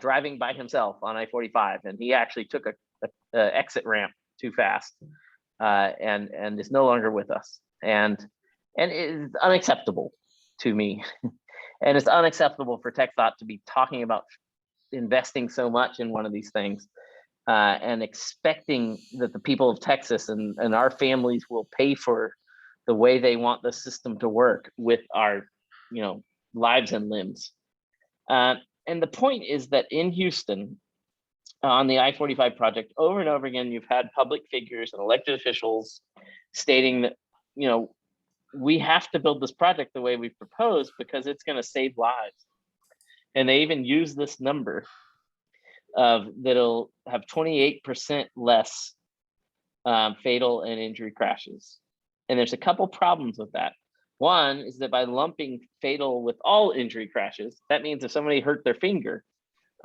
driving by himself on I-45. And he actually took a exit ramp too fast and is no longer with us. And it is unacceptable to me. And it's unacceptable for TxDOT to be talking about investing so much in one of these things and expecting that the people of Texas and our families will pay for the way they want the system to work with our, lives and limbs. And the point is that in Houston, on the I-45 project, over and over again, you've had public figures and elected officials stating that, we have to build this project the way we propose because it's going to save lives. And they even use this number of that'll have 28% less fatal and injury crashes. And there's a couple problems with that. One is that by lumping fatal with all injury crashes, that means if somebody hurt their finger,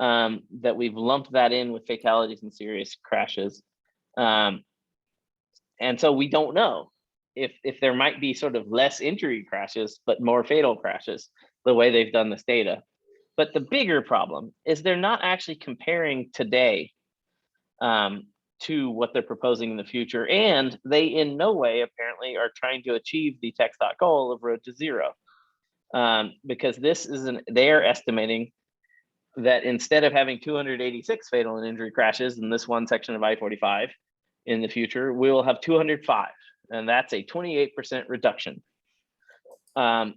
that we've lumped that in with fatalities and serious crashes. And so we don't know if there might be sort of less injury crashes, but more fatal crashes, the way they've done this data. But the bigger problem is they're not actually comparing today to what they're proposing in the future. And they in no way apparently are trying to achieve the TxDOT goal of road to 0. Because this is they're estimating that instead of having 286 fatal and injury crashes in this one section of I-45 in the future, we will have 205. And that's a 28% reduction. But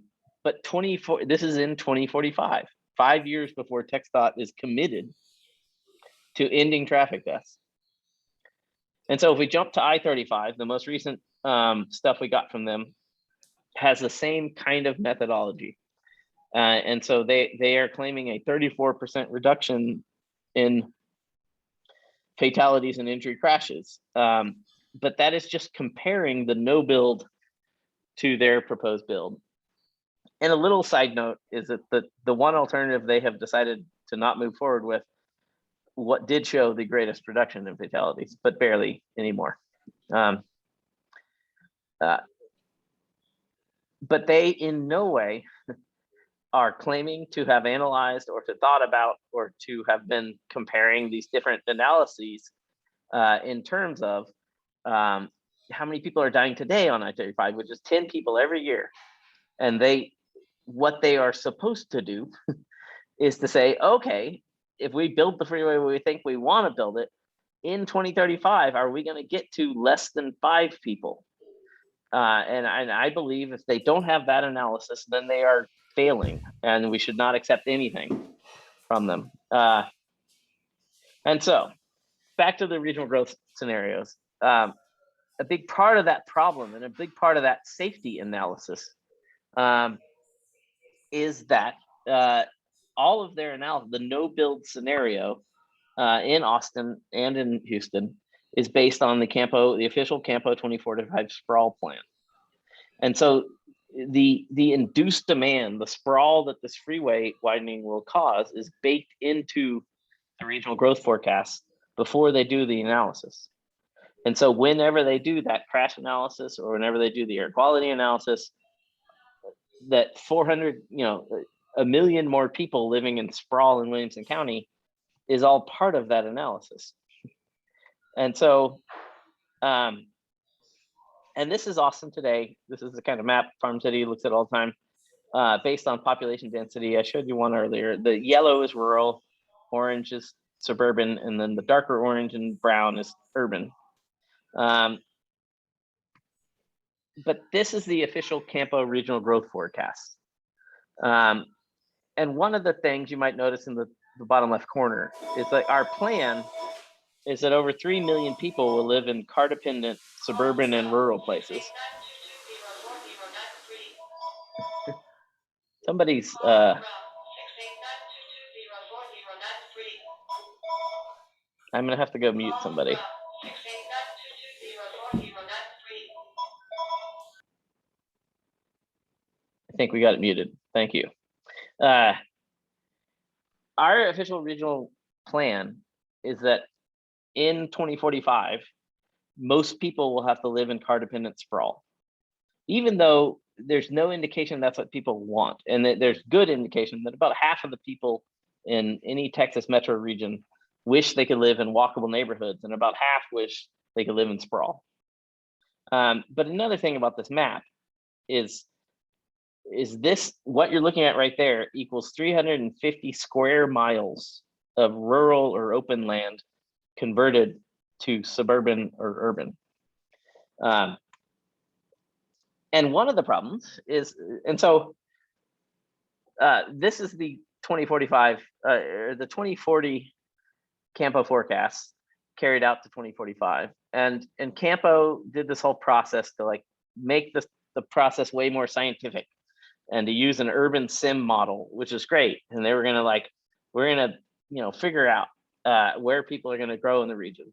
this is in 2045, 5 years before TxDOT is committed to ending traffic deaths. And so if we jump to I-35, the most recent stuff we got from them has the same kind of methodology. And so they are claiming a 34% reduction in fatalities and injury crashes. But that is just comparing the no build to their proposed build. And a little side note is that the one alternative they have decided to not move forward with, what did show the greatest reduction in fatalities, but barely anymore. But they in no way are claiming to have analyzed or to thought about or to have been comparing these different analyses in terms of how many people are dying today on I-35, which is 10 people every year. And what they are supposed to do is to say, okay, if we build the freeway where we think we want to build it, in 2035, are we going to get to less than 5 people? And I believe if they don't have that analysis, then they are failing, and we should not accept anything from them. And so, back to the regional growth scenarios. A big part of that problem and a big part of that safety analysis is that all of their analysis, the no build scenario in Austin and in Houston, is based on the official Campo 2045 sprawl plan. And so the induced demand, the sprawl that this freeway widening will cause, is baked into the regional growth forecast before they do the analysis. And so whenever they do that crash analysis or whenever they do the air quality analysis, that 400, a million more people living in sprawl in Williamson County is all part of that analysis. And so, and this is Austin today. This is the kind of map Farm&City looks at all the time, based on population density. I showed you one earlier. The yellow is rural, orange is suburban, and then the darker orange and brown is urban. But this is the official Campo regional growth forecast. And one of the things you might notice in the bottom left corner is that our plan is that over 3 million people will live in car-dependent suburban and rural places. Somebody's I'm gonna have to go mute somebody. I think we got it muted. Thank you. Our official regional plan is that in 2045, most people will have to live in car-dependent sprawl, even though there's no indication that's what people want. And there's good indication that about half of the people in any Texas metro region wish they could live in walkable neighborhoods, and about half wish they could live in sprawl. But another thing about this map is this, what you're looking at right there equals 350 square miles of rural or open land converted to suburban or urban. And one of the problems is, and so this is the 2045, or the 2040 Campo forecast carried out to 2045. And Campo did this whole process to like make the process way more scientific and to use an urban sim model, which is great. And they were gonna we're gonna, figure out where people are gonna grow in the region.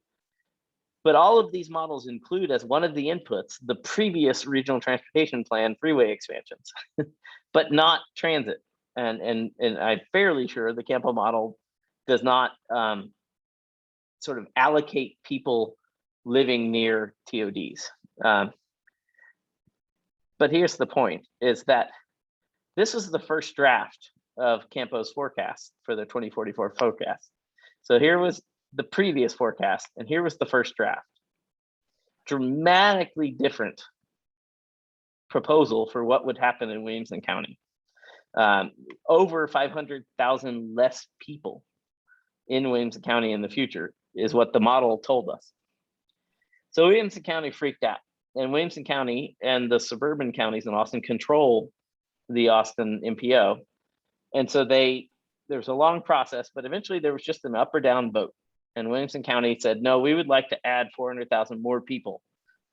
But all of these models include as one of the inputs the previous regional transportation plan freeway expansions, but not transit. And I'm fairly sure the Campo model does not sort of allocate people living near TODs. But here's the point, is that this was the first draft of Campo's forecast for the 2044 forecast. So here was the previous forecast, and here was the first draft. Dramatically different proposal for what would happen in Williamson County. Over 500,000 less people in Williamson County in the future is what the model told us. So Williamson County freaked out, and Williamson County and the suburban counties in Austin control the Austin MPO. And so there's a long process, but eventually there was just an up or down vote. And Williamson County said, no, we would like to add 400,000 more people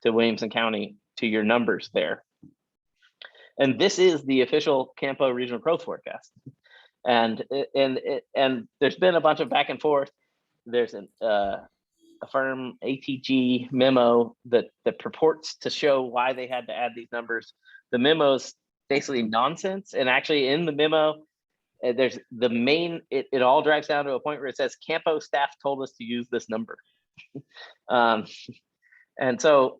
to Williamson County to your numbers there. And this is the official Campo regional growth forecast. And there's been a bunch of back and forth. There's a firm ATG memo that purports to show why they had to add these numbers. The memos basically nonsense. And actually in the memo, there's the main, it all drags down to a point where it says Campo staff told us to use this number. And so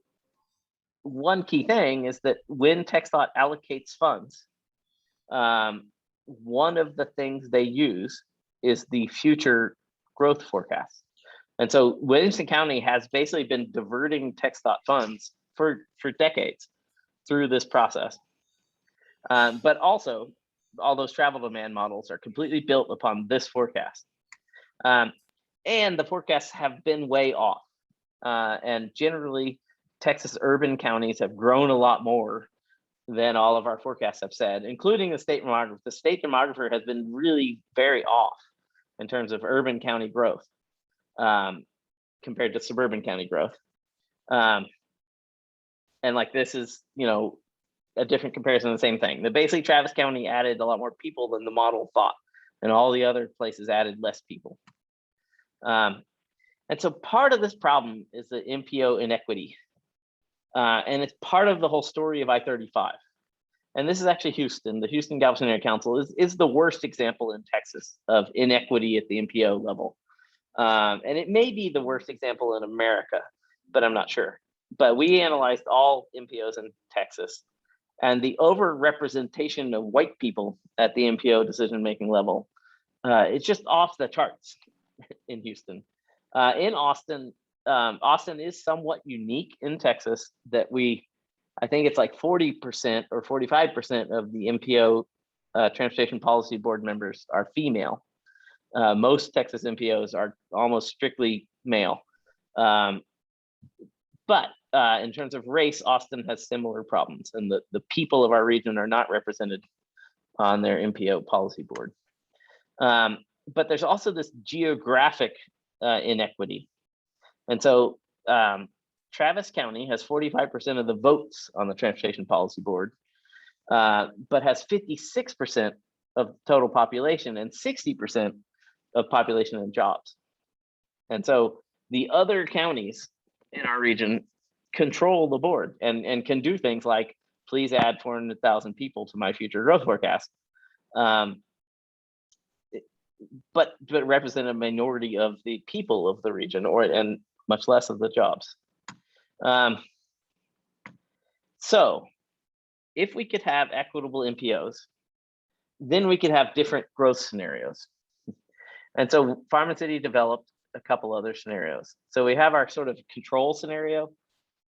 one key thing is that when TxDOT allocates funds, one of the things they use is the future growth forecast. And so Williamson County has basically been diverting TxDOT funds for decades through this process. But also, all those travel demand models are completely built upon this forecast. And the forecasts have been way off. And generally, Texas urban counties have grown a lot more than all of our forecasts have said, including the state demographer. The state demographer has been really very off in terms of urban county growth compared to suburban county growth. And like this is, you know, a different comparison of the same thing. But basically, Travis County added a lot more people than the model thought, and all the other places added less people. And so part of this problem is the MPO inequity. And it's part of the whole story of I-35. And this is actually Houston. The Houston Galveston Area Council is the worst example in Texas of inequity at the MPO level. And it may be the worst example in America, but I'm not sure. But we analyzed all MPOs in Texas, and the overrepresentation of white people at the MPO decision-making level, it's just off the charts in Houston. In Austin, Austin is somewhat unique in Texas that I think it's like 40% or 45% of the MPO Transportation Policy Board members are female. Most Texas MPOs are almost strictly male. But in terms of race, Austin has similar problems, and the people of our region are not represented on their MPO policy board. But there's also this geographic inequity. And so Travis County has 45% of the votes on the Transportation Policy Board, but has 56% of total population and 60% of population and jobs. And so the other counties in our region control the board and can do things like, please add 400,000 people to my future growth forecast. But represent a minority of the people of the region, and much less of the jobs. So if we could have equitable MPOs, then we could have different growth scenarios. And so Farm&City developed a couple other scenarios. So we have our sort of control scenario,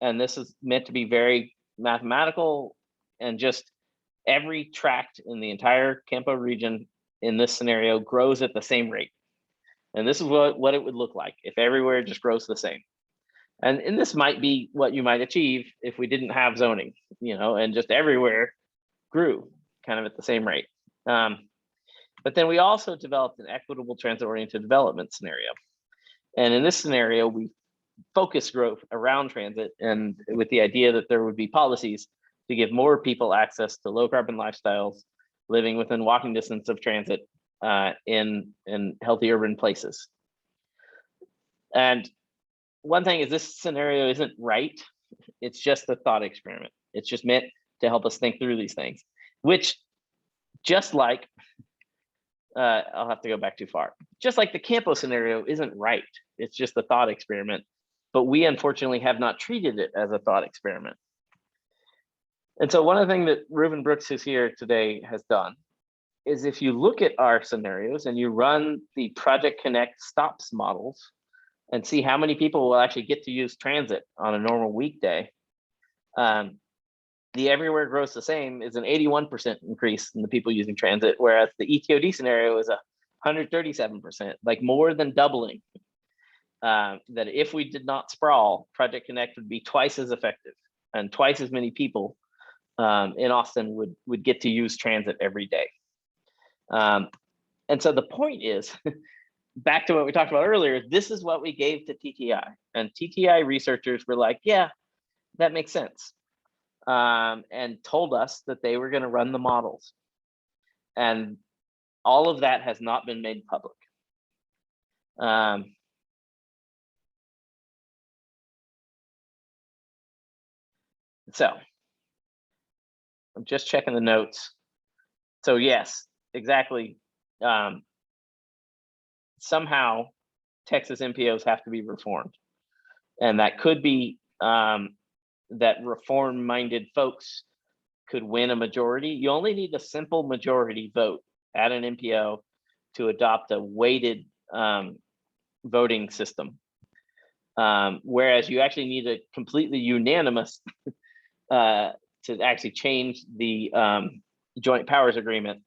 and this is meant to be very mathematical, and just every tract in the entire Campo region in this scenario grows at the same rate. And this is what it would look like if everywhere just grows the same. And this might be what you might achieve if we didn't have zoning, you know, and just everywhere grew kind of at the same rate. But then we also developed an equitable transit-oriented development scenario. And in this scenario, we focus growth around transit, and with the idea that there would be policies to give more people access to low carbon lifestyles, living within walking distance of transit in healthy urban places. And one thing is, this scenario isn't right. It's just a thought experiment. It's just meant to help us think through these things, which just like, I'll have to go back too far. Just like the Campo scenario isn't right. It's just a thought experiment, but we unfortunately have not treated it as a thought experiment. And so one of the things that Reuben Brooks, who's here today, has done is, if you look at our scenarios and you run the Project Connect stops models and see how many people will actually get to use transit on a normal weekday, the everywhere grows the same is an 81% increase in the people using transit, whereas the ETOD scenario is 137%, like more than doubling. That if we did not sprawl, Project Connect would be twice as effective, and twice as many people in Austin would get to use transit every day. And so the point is, back to what we talked about earlier, this is what we gave to TTI, and TTI researchers were like, yeah, that makes sense. And told us that they were going to run the models. And all of that has not been made public. So I'm just checking the notes. So yes, exactly. Somehow Texas MPOs have to be reformed. And that could be that reform-minded folks could win a majority. You only need a simple majority vote at an MPO to adopt a weighted voting system. Whereas you actually need a completely unanimous to actually change the joint powers agreement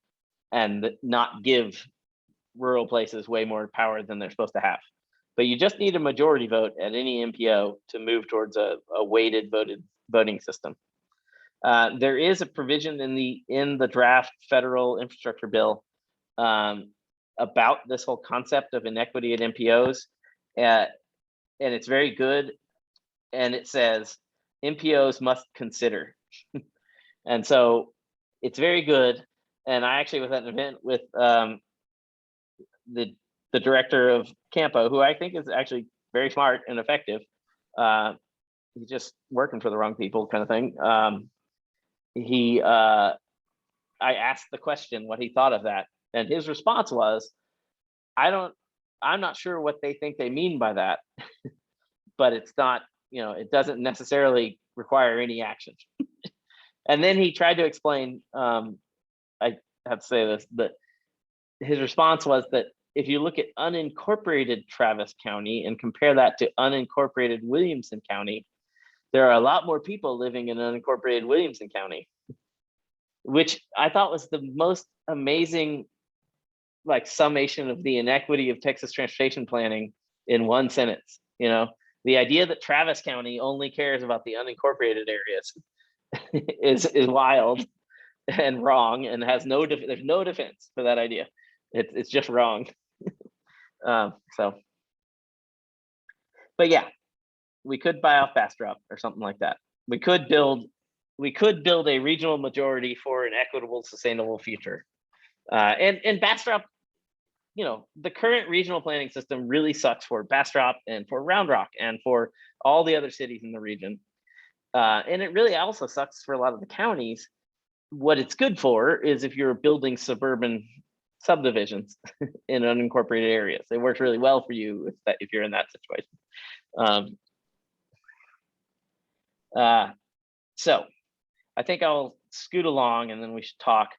and not give rural places way more power than they're supposed to have. But you just need a majority vote at any MPO to move towards a weighted voting system. There is a provision in the draft federal infrastructure bill about this whole concept of inequity at MPOs, and it's very good. And it says MPOs must consider, and so it's very good. And I actually was at an event with the director of Campo, who I think is actually very smart and effective. He's just working for the wrong people, kind of thing. I asked the question what he thought of that, and his response was, I'm not sure what they think they mean by that, but it's not, it doesn't necessarily require any action. And then he tried to explain, I have to say this, that his response was that if you look at unincorporated Travis County and compare that to unincorporated Williamson County, there are a lot more people living in unincorporated Williamson County, which I thought was the most amazing summation of the inequity of Texas transportation planning in one sentence. The idea that Travis County only cares about the unincorporated areas is wild and wrong, and has there's no defense for that idea. It's just wrong. But yeah, we could buy off Bastrop or something like that. We could build a regional majority for an equitable, sustainable future. And Bastrop, the current regional planning system really sucks for Bastrop and for Round Rock and for all the other cities in the region. And it really also sucks for a lot of the counties. What it's good for is if you're building suburban subdivisions in unincorporated areas. It works really well for you if you're in that situation. So I think I'll scoot along and then we should talk.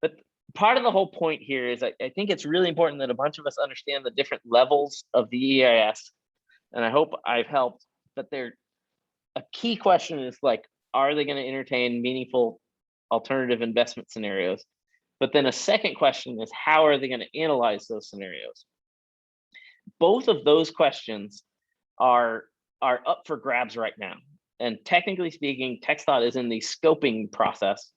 But part of the whole point here is I think it's really important that a bunch of us understand the different levels of the EIS. And I hope I've helped, but a key question is are they going to entertain meaningful alternative investment scenarios? But then a second question is, how are they going to analyze those scenarios? Both of those questions are up for grabs right now. And technically speaking, TxDOT is in the scoping process.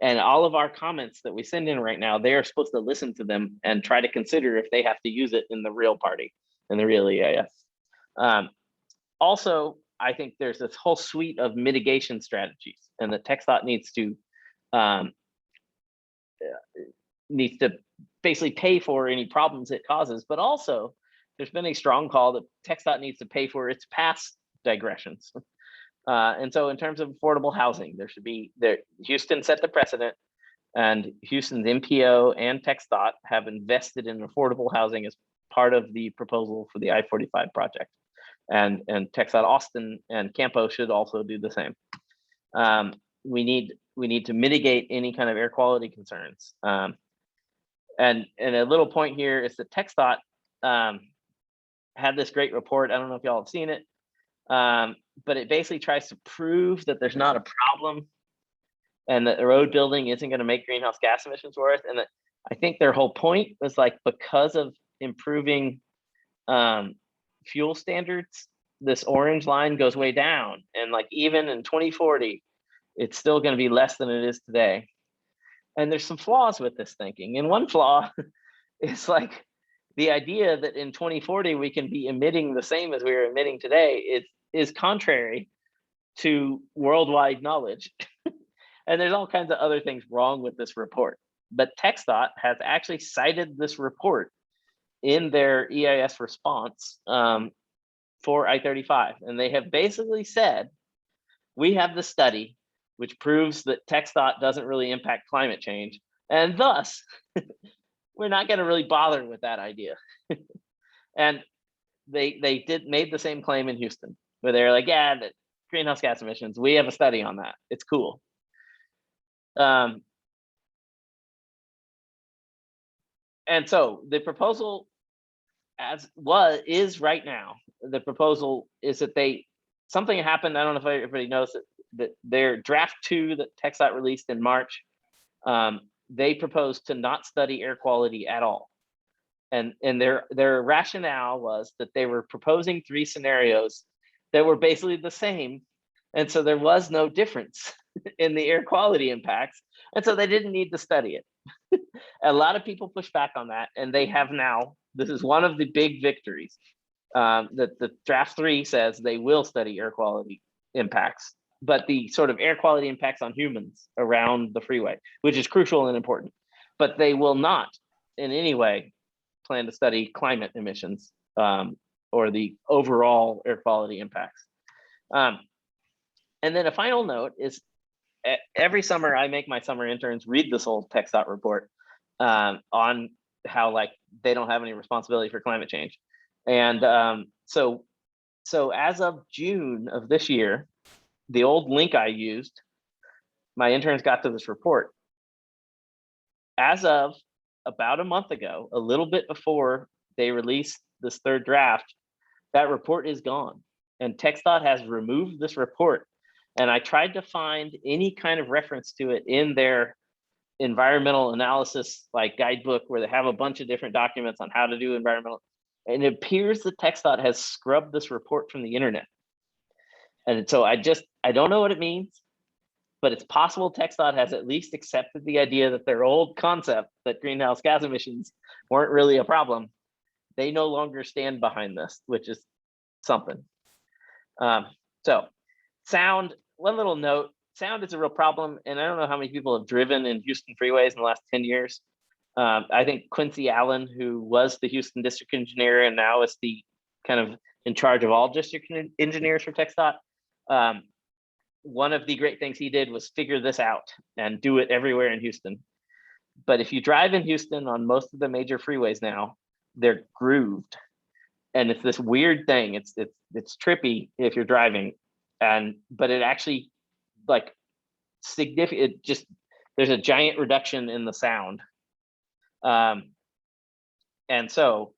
And all of our comments that we send in right now, they are supposed to listen to them and try to consider if they have to use it in the real party, in the real EIS. Also, I think there's this whole suite of mitigation strategies, and the TxDOT needs to basically pay for any problems it causes. But also, there's been a strong call that TxDOT needs to pay for its past digressions. And so in terms of affordable housing, Houston set the precedent, and Houston's MPO and TxDOT have invested in affordable housing as part of the proposal for the I-45 project. And TxDOT Austin and Campo should also do the same. We need to mitigate any kind of air quality concerns. And a little point here is that TxDOT had this great report. I don't know if y'all have seen it, but it basically tries to prove that there's not a problem and that the road building isn't going to make greenhouse gas emissions worse. And that I think their whole point was because of improving fuel standards, this orange line goes way down, and even in 2040, it's still going to be less than it is today. And there's some flaws with this thinking. And one flaw is the idea that in 2040 we can be emitting the same as we are emitting today is contrary to worldwide knowledge. And there's all kinds of other things wrong with this report. But TxDOT has actually cited this report in their EIS response for I-35. And they have basically said, we have the study, which proves that TxDOT doesn't really impact climate change. And thus, we're not going to really bother with that idea. And they made the same claim in Houston, where they're like, yeah, the greenhouse gas emissions, we have a study on that. It's cool. And so the proposal is right now, the proposal is that something happened. I don't know if everybody knows that their draft 2 that TxDOT released in March, they proposed to not study air quality at all. And their rationale was that they were proposing 3 scenarios that were basically the same. And so there was no difference in the air quality impacts. And so they didn't need to study it. A lot of people push back on that, and they have now. This is one of the big victories, that the draft 3 says they will study air quality impacts, but the sort of air quality impacts on humans around the freeway, which is crucial and important, but they will not in any way plan to study climate emissions, or the overall air quality impacts. And then a final note is, every summer I make my summer interns read this old TxDOT report on how like they don't have any responsibility for climate change. And so as of June of this year, the old link I used, my interns got to this report. As of about a month ago, a little bit before they released this 3rd draft, that report is gone. And TxDOT has removed this report. And I tried to find any kind of reference to it in their environmental analysis like guidebook, where they have a bunch of different documents on how to do environmental. And it appears that TxDOT has scrubbed this report from the internet. And so I don't know what it means, but it's possible TxDOT has at least accepted the idea that their old concept that greenhouse gas emissions weren't really a problem. They no longer stand behind this, which is something. So sound, one little note, sound is a real problem. And I don't know how many people have driven in Houston freeways in the last 10 years. I think Quincy Allen, who was the Houston district engineer and now is the kind of in charge of all district engineers for TxDOT, one of the great things he did was figure this out and do it everywhere in Houston. But if you drive in Houston on most of the major freeways now, they're grooved. And it's this weird thing. It's trippy if you're driving. But it actually like significant, there's a giant reduction in the sound. And so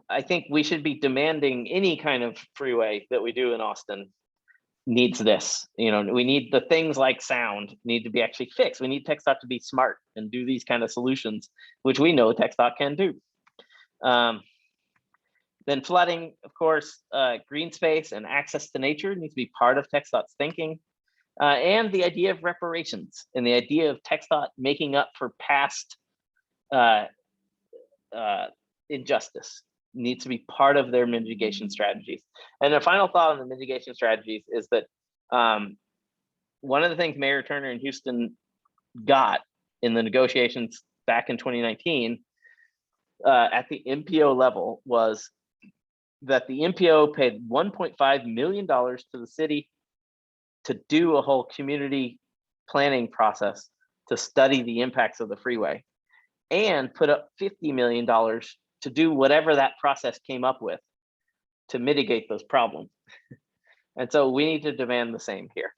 I think we should be demanding any kind of freeway that we do in Austin needs this. We need the things like sound need to be actually fixed. We need TxDOT to be smart and do these kind of solutions, which we know TxDOT can do. Then flooding, of course, green space and access to nature needs to be part of TxDOT's thinking. And the idea of reparations and the idea of TxDOT making up for past injustice needs to be part of their mitigation strategies. And the final thought on the mitigation strategies is that one of the things Mayor Turner in Houston got in the negotiations back in 2019 at the MPO level was that the MPO paid $1.5 million to the city to do a whole community planning process to study the impacts of the freeway, and put up $50 million to do whatever that process came up with to mitigate those problems. And so we need to demand the same here.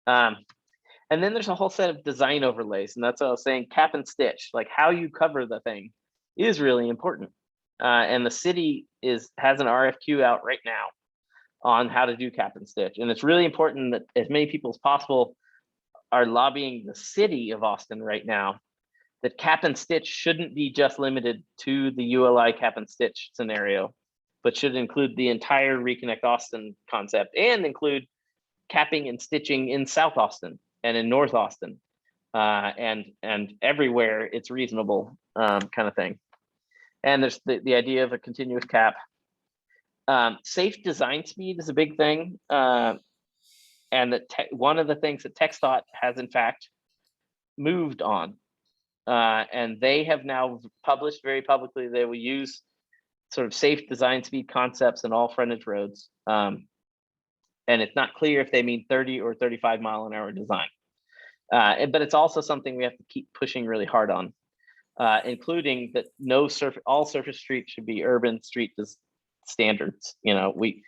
And then there's a whole set of design overlays, and that's what I was saying, cap and stitch, like how you cover the thing is really important. And the city has an RFQ out right now on how to do cap and stitch. And it's really important that as many people as possible are lobbying the city of Austin right now that cap and stitch shouldn't be just limited to the ULI cap and stitch scenario, but should include the entire Reconnect Austin concept and include capping and stitching in South Austin and in North Austin, and everywhere it's reasonable, kind of thing. And there's the idea of a continuous cap. Safe design speed is a big thing. And one of the things that TxDOT has in fact moved on, and they have now published very publicly, they will use sort of safe design speed concepts in all frontage roads. And it's not clear if they mean 30 or 35 mile an hour design. But it's also something we have to keep pushing really hard on, including that all surface streets should be urban street standards. You know, we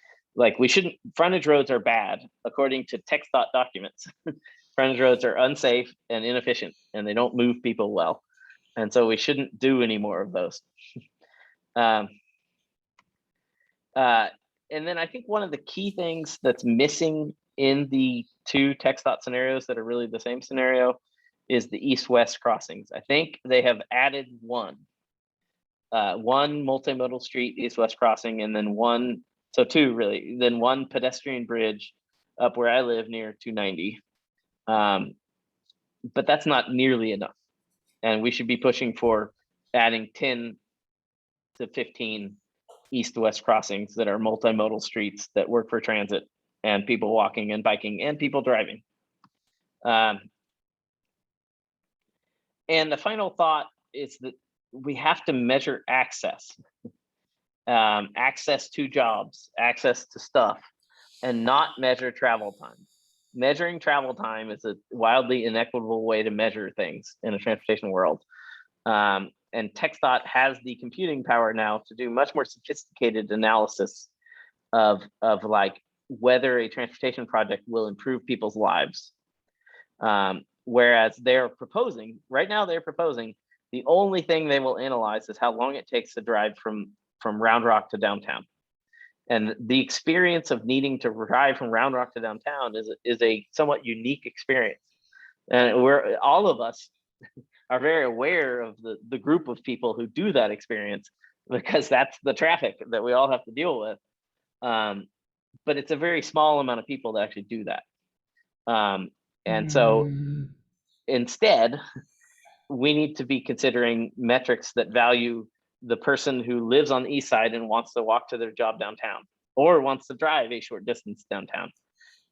shouldn't, frontage roads are bad according to TxDOT documents. Frontage roads are unsafe and inefficient, and they don't move people well. And so we shouldn't do any more of those. And then I think one of the key things that's missing in the two TxDOT scenarios that are really the same scenario is the east-west crossings. I think they have added one multimodal street east-west crossing, and then two really, then one pedestrian bridge up where I live near 290. But that's not nearly enough. And we should be pushing for adding 10 to 15 east-west crossings that are multimodal streets that work for transit and people walking and biking and people driving. And the final thought is that we have to measure access, access to jobs, access to stuff, and not measure travel time. Measuring travel time is a wildly inequitable way to measure things in a transportation world. And TxDOT has the computing power now to do much more sophisticated analysis of like whether a transportation project will improve people's lives. Whereas they're proposing, right now they're proposing, the only thing they will analyze is how long it takes to drive from Round Rock to downtown. And the experience of needing to drive from Round Rock to downtown is a somewhat unique experience. And all of us are very aware of the group of people who do that experience, because that's the traffic that we all have to deal with. But it's a very small amount of people that actually do that. And so instead, we need to be considering metrics that value the person who lives on the east side and wants to walk to their job downtown, or wants to drive a short distance downtown.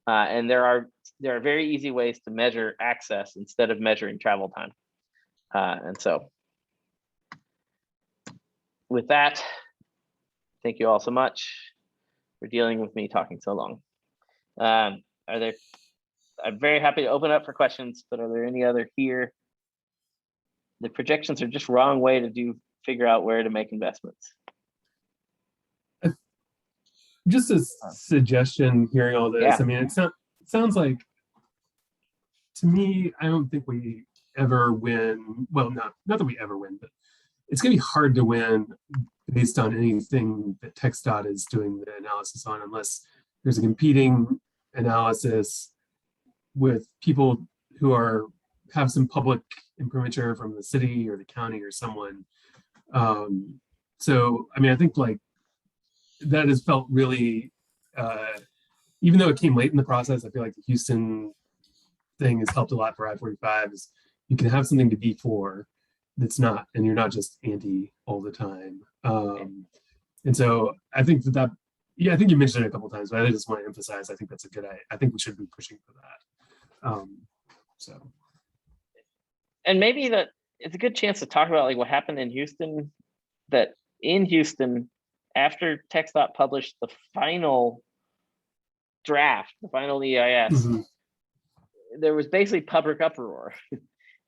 And there are very easy ways to measure access instead of measuring travel time. And so with that, thank you all so much for dealing with me talking so long. I'm very happy to open up for questions, but are there any other here? The projections are just wrong way to figure out where to make investments. Just a suggestion hearing all this. Yeah. I mean, it sounds like, to me, I don't think we ever win. Well, not that we ever win, but it's going to be hard to win based on anything that TxDOT is doing the analysis on, unless there's a competing analysis with people who have some public information from the city or the county or someone. So, I mean, I think like that has felt really, even though it came late in the process, I feel like the Houston thing has helped a lot for I-45. Is you can have something to be for that's not, and you're not just anti all the time. And so I think yeah, I think you mentioned it a couple of times, but I just want to emphasize, I think that's I think we should be pushing for that. And maybe that it's a good chance to talk about like what happened in Houston, that in Houston, after TxDOT published the final draft, the final EIS, there was basically public uproar.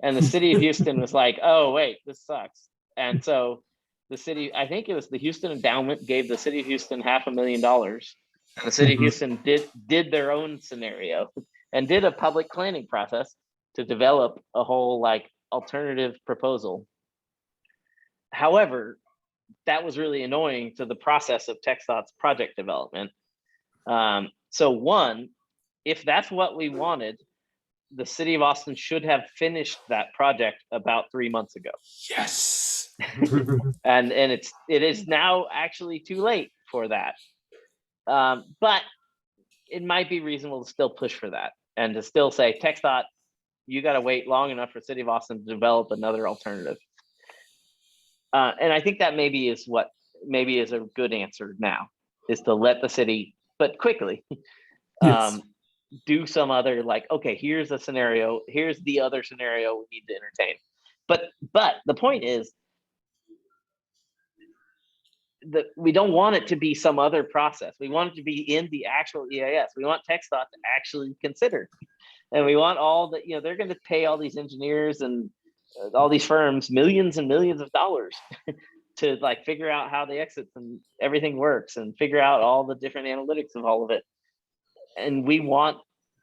And the city of Houston was like, oh, wait, this sucks. And so the city, I think it was the Houston Endowment, gave the city of Houston $500,000. The city of Houston did their own scenario and did a public planning process to develop a whole like alternative proposal. However, that was really annoying to the process of TxDOT's project development. So one, if that's what we wanted, the city of Austin should have finished that project about 3 months ago. Yes. And it is now actually too late for that. But it might be reasonable to still push for that and to still say, TxDOT, you got to wait long enough for city of Austin to develop another alternative. And I think that maybe is a good answer now, is to let the city, but quickly, Yes. do some other like, okay, here's a scenario, here's the other scenario we need to entertain. But the point is, we don't want it to be some other process. We want it to be in the actual EIS. We want TxDOT to actually consider, and we want all the, they're going to pay all these engineers and all these firms millions and millions of dollars to like figure out how the exits and everything works and figure out all the different analytics of all of it. And we want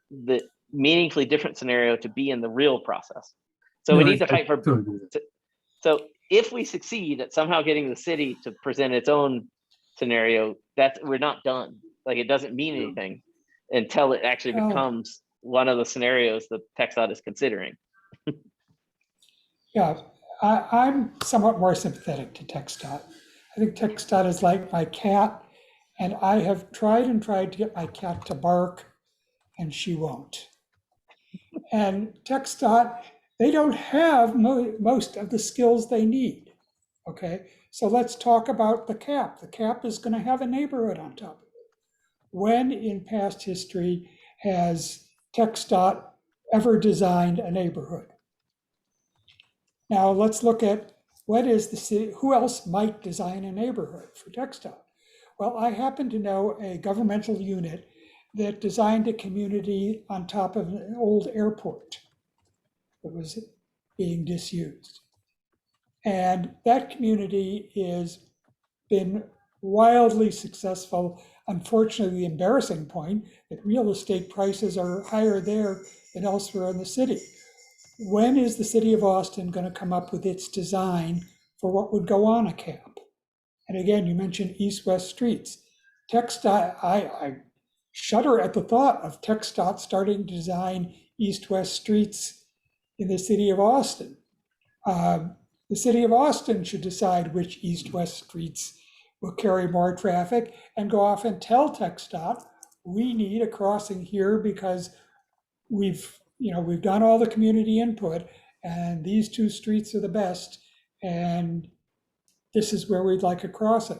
the meaningfully different scenario to be in the real process. So we need to fight for. So if we succeed at somehow getting the city to present its own scenario, we're not done. Like, it doesn't mean anything until it actually becomes one of the scenarios that TxDOT is considering. Yeah, I'm somewhat more sympathetic to TxDOT. I think TxDOT is like my cat, and I have tried and tried to get my cat to bark, and she won't. And TxDOT, they don't have most of the skills they need. Okay, so let's talk about the cap. The cap is going to have a neighborhood on top of it. When in past history has TxDOT ever designed a neighborhood? Now let's look at what is the city, who else might design a neighborhood for TxDOT? Well, I happen to know a governmental unit that designed a community on top of an old airport that was being disused. And that community has been wildly successful. Unfortunately, the embarrassing point that real estate prices are higher there than elsewhere in the city. When is the city of Austin going to come up with its design for what would go on a cap? And again, you mentioned east-west streets. TxDOT, I shudder at the thought of TxDOT starting to design east-west streets in the city of Austin. The city of Austin should decide which east-west streets will carry more traffic and go off and tell TxDOT, we need a crossing here because we've done all the community input and these two streets are the best and this is where we'd like a crossing.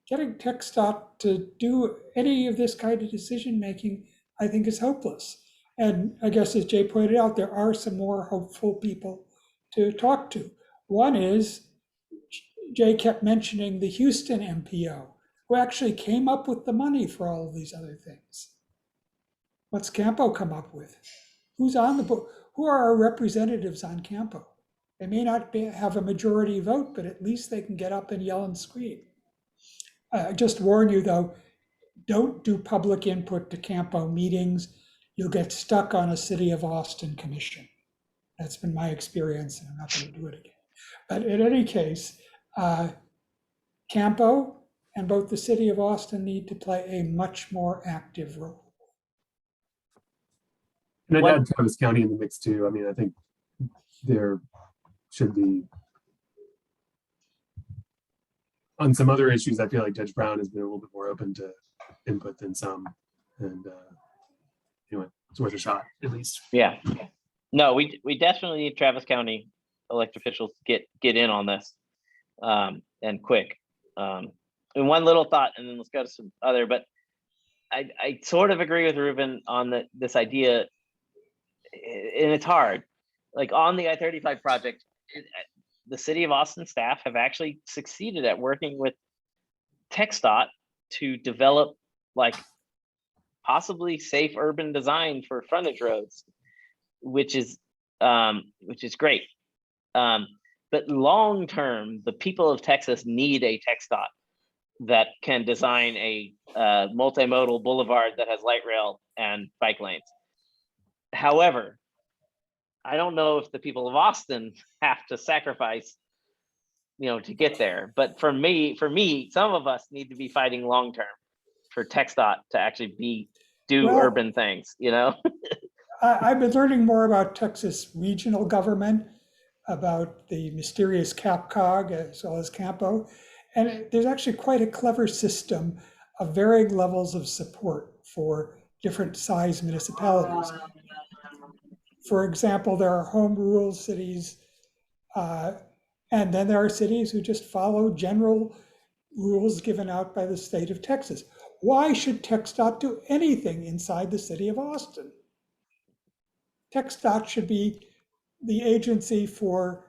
Getting TxDOT to do any of this kind of decision-making, I think, is hopeless. And I guess, as Jay pointed out, there are some more hopeful people to talk to. One is, Jay kept mentioning the Houston MPO, who actually came up with the money for all of these other things. What's Campo come up with? Who's on the book? Who are our representatives on Campo? They may not have a majority vote, but at least they can get up and yell and scream. I just warn you, though, don't do public input to Campo meetings. You'll get stuck on a City of Austin commission. That's been my experience, and I'm not going to do it again. But in any case, Campo and both the City of Austin need to play a much more active role. And I'd add Travis County in the mix too. I mean, I think there should be, on some other issues, I feel like Judge Brown has been a little bit more open to input than some. And anyway, it's worth a shot, at least. Yeah. No, we definitely need Travis County elected officials to get in on this, and quick. And one little thought, and then let's go to some other, but I sort of agree with Ruben on this idea, and it's hard. Like on the I-35 project, the City of Austin staff have actually succeeded at working with TxDOT to develop like possibly safe urban design for frontage roads, which is great. But long term, the people of Texas need a TxDOT that can design a multimodal boulevard that has light rail and bike lanes. However, I don't know if the people of Austin have to sacrifice, to get there. But for me, some of us need to be fighting long term for TxDOT to actually do urban things. I've been learning more about Texas regional government, about the mysterious CapCog as well as Campo. And there's actually quite a clever system of varying levels of support for different size municipalities. For example, there are home rule cities, and then there are cities who just follow general rules given out by the state of Texas. Why should TxDOT do anything inside the city of Austin? TxDOT should be the agency for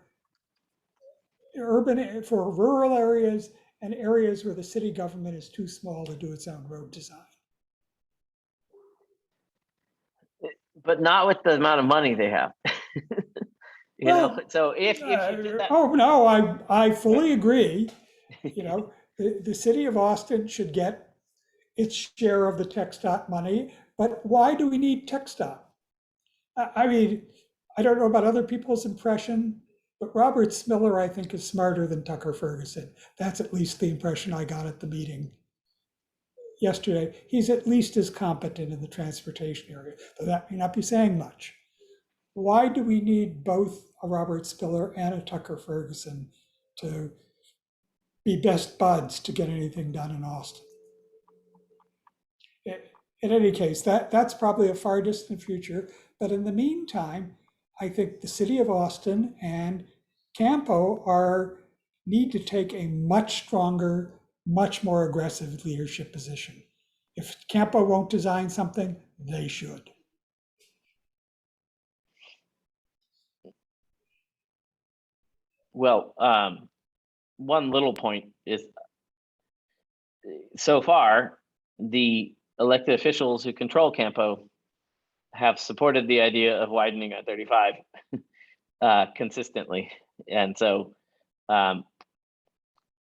rural areas and areas where the city government is too small to do its own road design. But not with the amount of money they have. You know, so if you did that, Oh, no, I fully agree. You know, the city of Austin should get its share of the TxDOT money, but why do we need TxDOT? I mean, I don't know about other people's impression, but Robert Smiller, I think, is smarter than Tucker Ferguson. That's at least the impression I got at the meeting yesterday. He's at least as competent in the transportation area, though that may not be saying much. Why do we need both a Robert Spiller and a Tucker Ferguson to be best buds to get anything done in Austin? In any case, that's probably a far distant future. But in the meantime, I think the city of Austin and Campo need to take a much stronger, much more aggressive leadership position. If Campo won't design something, they should. well, one little point is, so far, the elected officials who control Campo have supported the idea of widening I-35 consistently. And so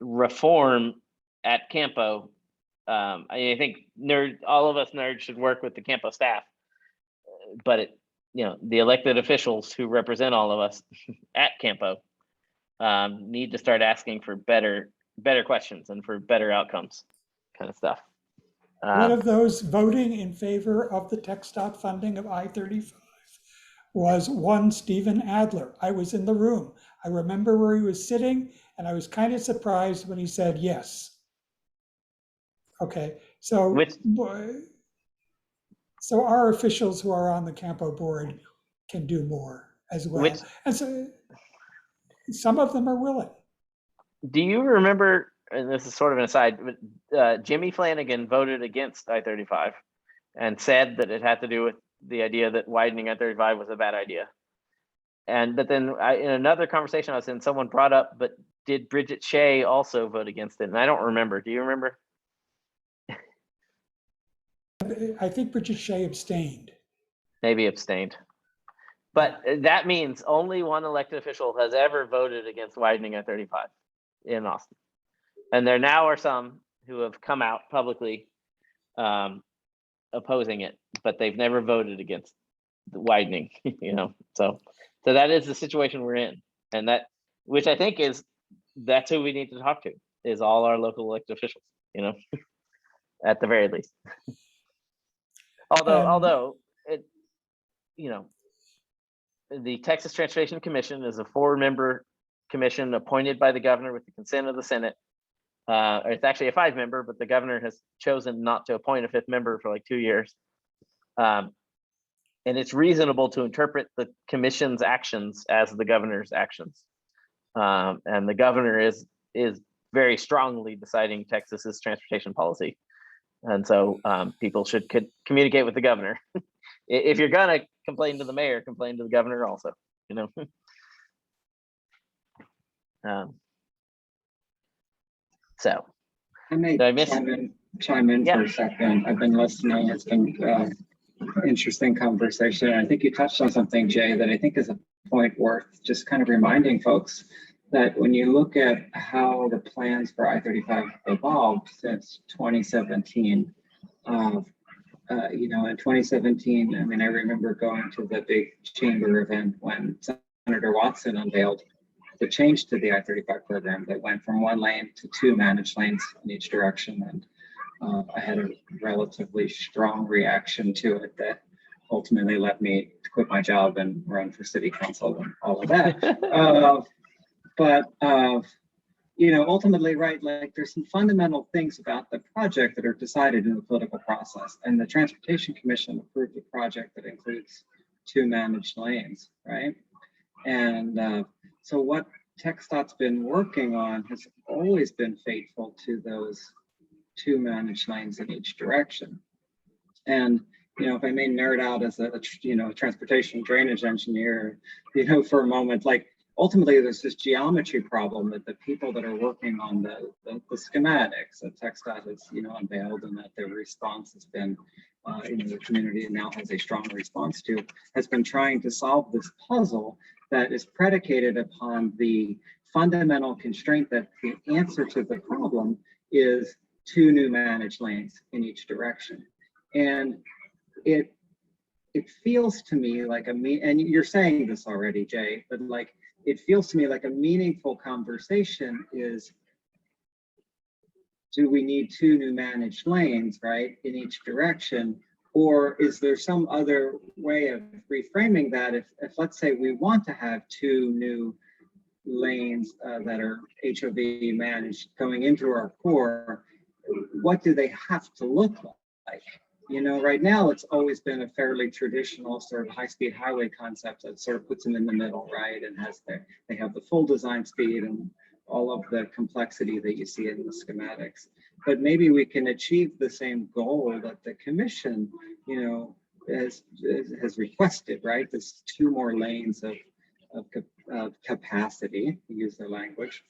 reform at Campo, I think all of us nerds should work with the Campo staff, but the elected officials who represent all of us at Campo need to start asking for better questions and for better outcomes, kind of stuff. One of those voting in favor of the TxDOT funding of I-35 was one Stephen Adler. I was in the room. I remember where he was sitting, and I was kind of surprised when he said yes. Okay, so our officials who are on the Campo board can do more as well. And so some of them are willing. Do you remember, and this is sort of an aside, but Jimmy Flanagan voted against I-35 and said that it had to do with the idea that widening I-35 was a bad idea. But then in another conversation I was in, someone brought up, but did Bridget Shea also vote against it? And I don't remember. Do you remember? I think Bridget Shea abstained. Maybe abstained. But that means only one elected official has ever voted against widening I-35 in Austin. And there now are some who have come out publicly opposing it, but they've never voted against the widening, So that is the situation we're in. And which I think that's who we need to talk to, is all our local elected officials, at the very least. Although it, the Texas Transportation Commission is a 4-member commission appointed by the governor with the consent of the Senate. Or it's actually a 5-member, but the governor has chosen not to appoint a 5th member for like 2 years. And it's reasonable to interpret the commission's actions as the governor's actions. And the governor is very strongly deciding Texas's transportation policy. And so people should communicate with the governor. If you're gonna complain to the mayor, complain to the governor also, So I may chime in for a second. I've been listening. It's been interesting conversation. I think you touched on something, Jay, that I think is a point worth just kind of reminding folks that when you look at how the plans for I-35 evolved since 2017, in 2017, I mean, I remember going to the big chamber event when Senator Watson unveiled the change to the I-35 program that went from 1 lane to 2 managed lanes in each direction. And I had a relatively strong reaction to it that ultimately led me to quit my job and run for city council and all of that. Ultimately, right, like there's some fundamental things about the project that are decided in the political process. And the Transportation Commission approved a project that includes 2 managed lanes, right? And so what TxDOT's been working on has always been faithful to those 2 managed lanes in each direction. And, if I may nerd out as a transportation drainage engineer, for a moment, like ultimately there's this geometry problem that the people that are working on the schematics that TxDOT has, unveiled, and that their response has been, the community now has a strong response to, has been trying to solve this puzzle that is predicated upon the fundamental constraint that the answer to the problem is 2 new managed lanes in each direction. And it feels to me like and you're saying this already, Jay, but like, it feels to me like a meaningful conversation is, do we need 2 new managed lanes, right, in each direction? Or is there some other way of reframing that? If let's say we want to have 2 new lanes that are HOV managed going into our core, what do they have to look like? Right now it's always been a fairly traditional sort of high-speed highway concept that sort of puts them in the middle, right? And they have the full design speed and all of the complexity that you see in the schematics. But maybe we can achieve the same goal that the commission, has requested, right? There's 2 more lanes of capacity, to use their language.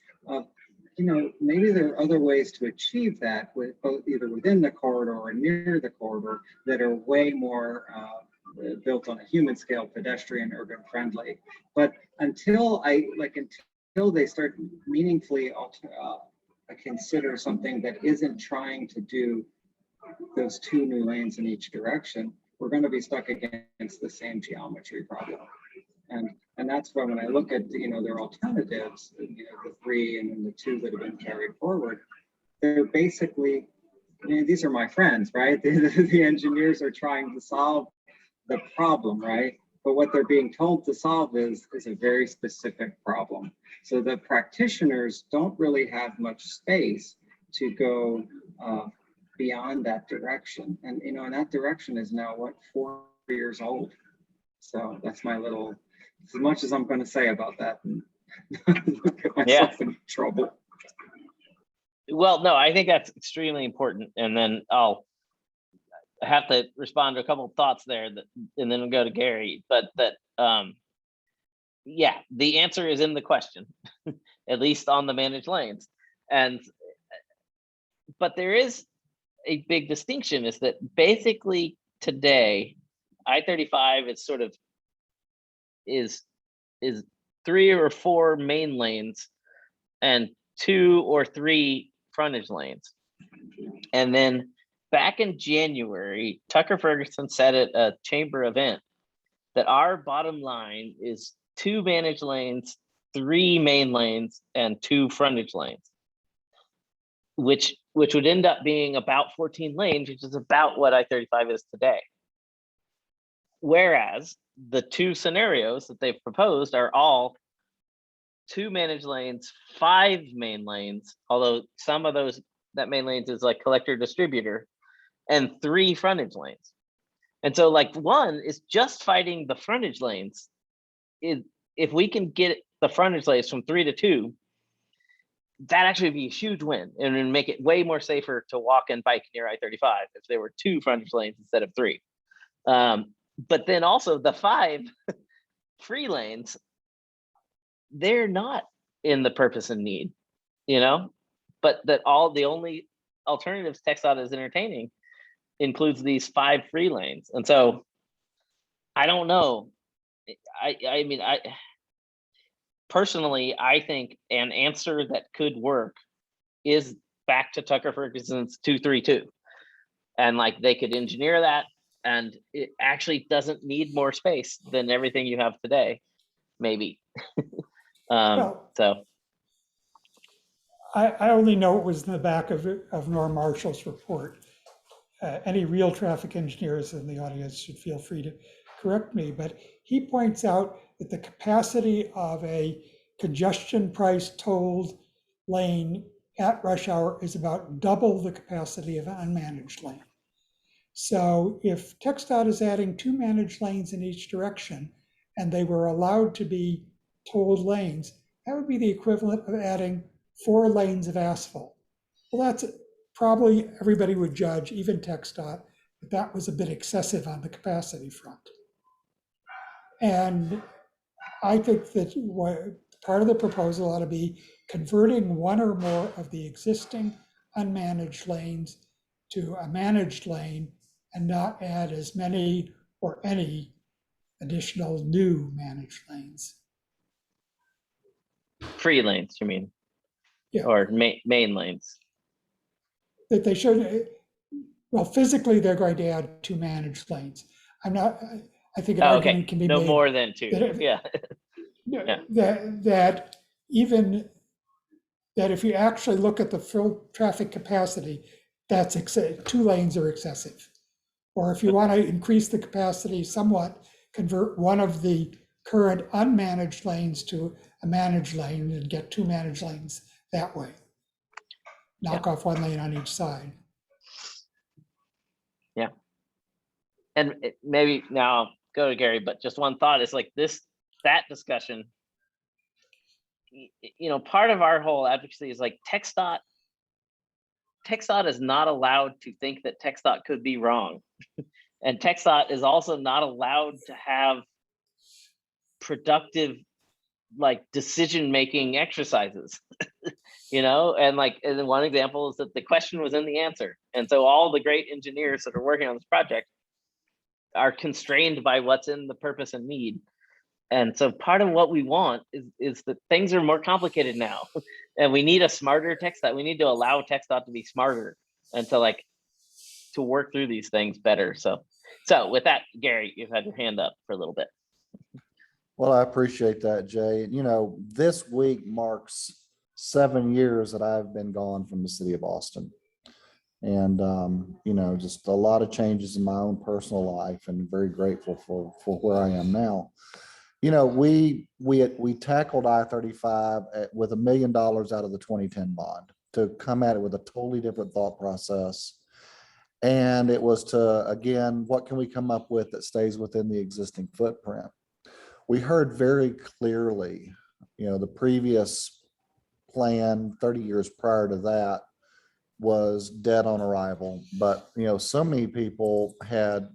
Maybe there are other ways to achieve that, with both either within the corridor or near the corridor, that are way more built on a human scale, pedestrian, urban friendly. But until they start meaningfully consider something that isn't trying to do those 2 new lanes in each direction, we're going to be stuck against the same geometry problem. And that's why when I look at their alternatives, the 3 and then the 2 that have been carried forward, they're basically, these are my friends, right? The engineers are trying to solve the problem, right? But what they're being told to solve is a very specific problem. So the practitioners don't really have much space to go beyond that direction. And and that direction is now 4 years old. So that's my little, as much as I'm going to say about that, and get myself in trouble. Well, no, I think that's extremely important. And then I'll have to respond to a couple of thoughts there, and then we'll go to Gary. But the answer is in the question, at least on the managed lanes. But there is a big distinction, is that basically today, I-35 is sort of is 3 or 4 main lanes and 2 or 3 frontage lanes. And then back in January, Tucker Ferguson said at a chamber event that our bottom line is 2 managed lanes, 3 main lanes, and 2 frontage lanes, which would end up being about 14 lanes, which is about what I-35 is today. Whereas the 2 scenarios that they've proposed are all 2 managed lanes, 5 main lanes, although some of that main lanes is like collector distributor, and 3 frontage lanes. And so like 1 is just fighting the frontage lanes. If we can get the frontage lanes from 3 to 2, that actually would be a huge win and would make it way more safer to walk and bike near I-35 if there were 2 frontage lanes instead of 3. But then also the 5 free lanes, they're not in the purpose and need, but the only alternatives TxDOT is entertaining includes these 5 free lanes. And so I don't know. I mean, personally, I think an answer that could work is back to Tucker Ferguson's 232. And like they could engineer that, and it actually doesn't need more space than everything you have today, maybe. So I only know it was in the back of Norm Marshall's report. Any real traffic engineers in the audience should feel free to correct me, but he points out that the capacity of a congestion price tolled lane at rush hour is about double the capacity of an unmanaged lane. So if TxDOT is adding 2 managed lanes in each direction and they were allowed to be tolled lanes, that would be the equivalent of adding 4 lanes of asphalt. Well, that's probably everybody would judge, even TxDOT, that was a bit excessive on the capacity front. And I think that part of the proposal ought to be converting one or more of the existing unmanaged lanes to a managed lane and not add as many or any additional new managed lanes. Free lanes, you mean? Yeah. Or main lanes? That they should, well, physically, they're going to add 2 managed lanes. I think an Oh, okay, argument can be no made more than 2, that if- yeah. that even that if you actually look at the full traffic capacity, that's 2 lanes are excessive. Or if you want to increase the capacity somewhat, convert one of the current unmanaged lanes to a managed lane and get 2 managed lanes that way. Knock off 1 lane on each side. Yeah. And maybe now I'll go to Gary, but just one thought is like that discussion, part of our whole advocacy is like TxDOT is not allowed to think that TxDOT could be wrong. And TxDOT is also not allowed to have productive decision-making exercises, and one example is that the question was in the answer. And so all the great engineers that are working on this project are constrained by what's in the purpose and need. And so part of what we want is that things are more complicated now, and we need a smarter TxDOT. We need to allow TxDOT to be smarter and to work through these things better. So with that, Gary, you've had your hand up for a little bit. Well, I appreciate that, Jay. This week marks 7 years that I've been gone from the city of Austin. And, just a lot of changes in my own personal life, and very grateful for where I am now. We tackled I-35 with $1 million out of the 2010 bond to come at it with a totally different thought process. And it was to, again, what can we come up with that stays within the existing footprint? We heard very clearly, the previous plan 30 years prior to that was dead on arrival. But, so many people had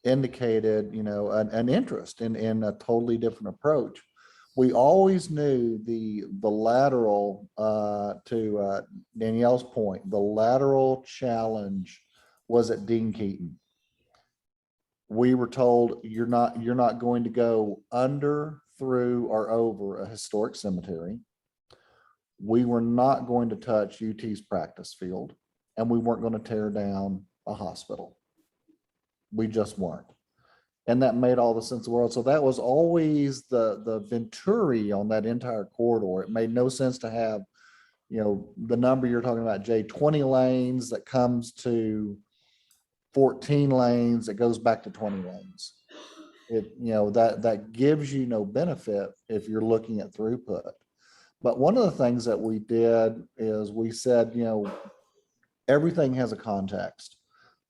indicated, an interest in a totally different approach. We always knew the lateral, to Danielle's point, the lateral challenge was at Dean Keaton. We were told you're not going to go under, through, or over a historic cemetery. We were not going to touch UT's practice field, and we weren't going to tear down a hospital. We just weren't. And that made all the sense in the world. So that was always the venturi on that entire corridor. It made no sense to have, the number you're talking about, Jay, 20 lanes that comes to 14 lanes that goes back to 20 lanes. That gives you no benefit if you're looking at throughput. But one of the things that we did is we said, everything has a context.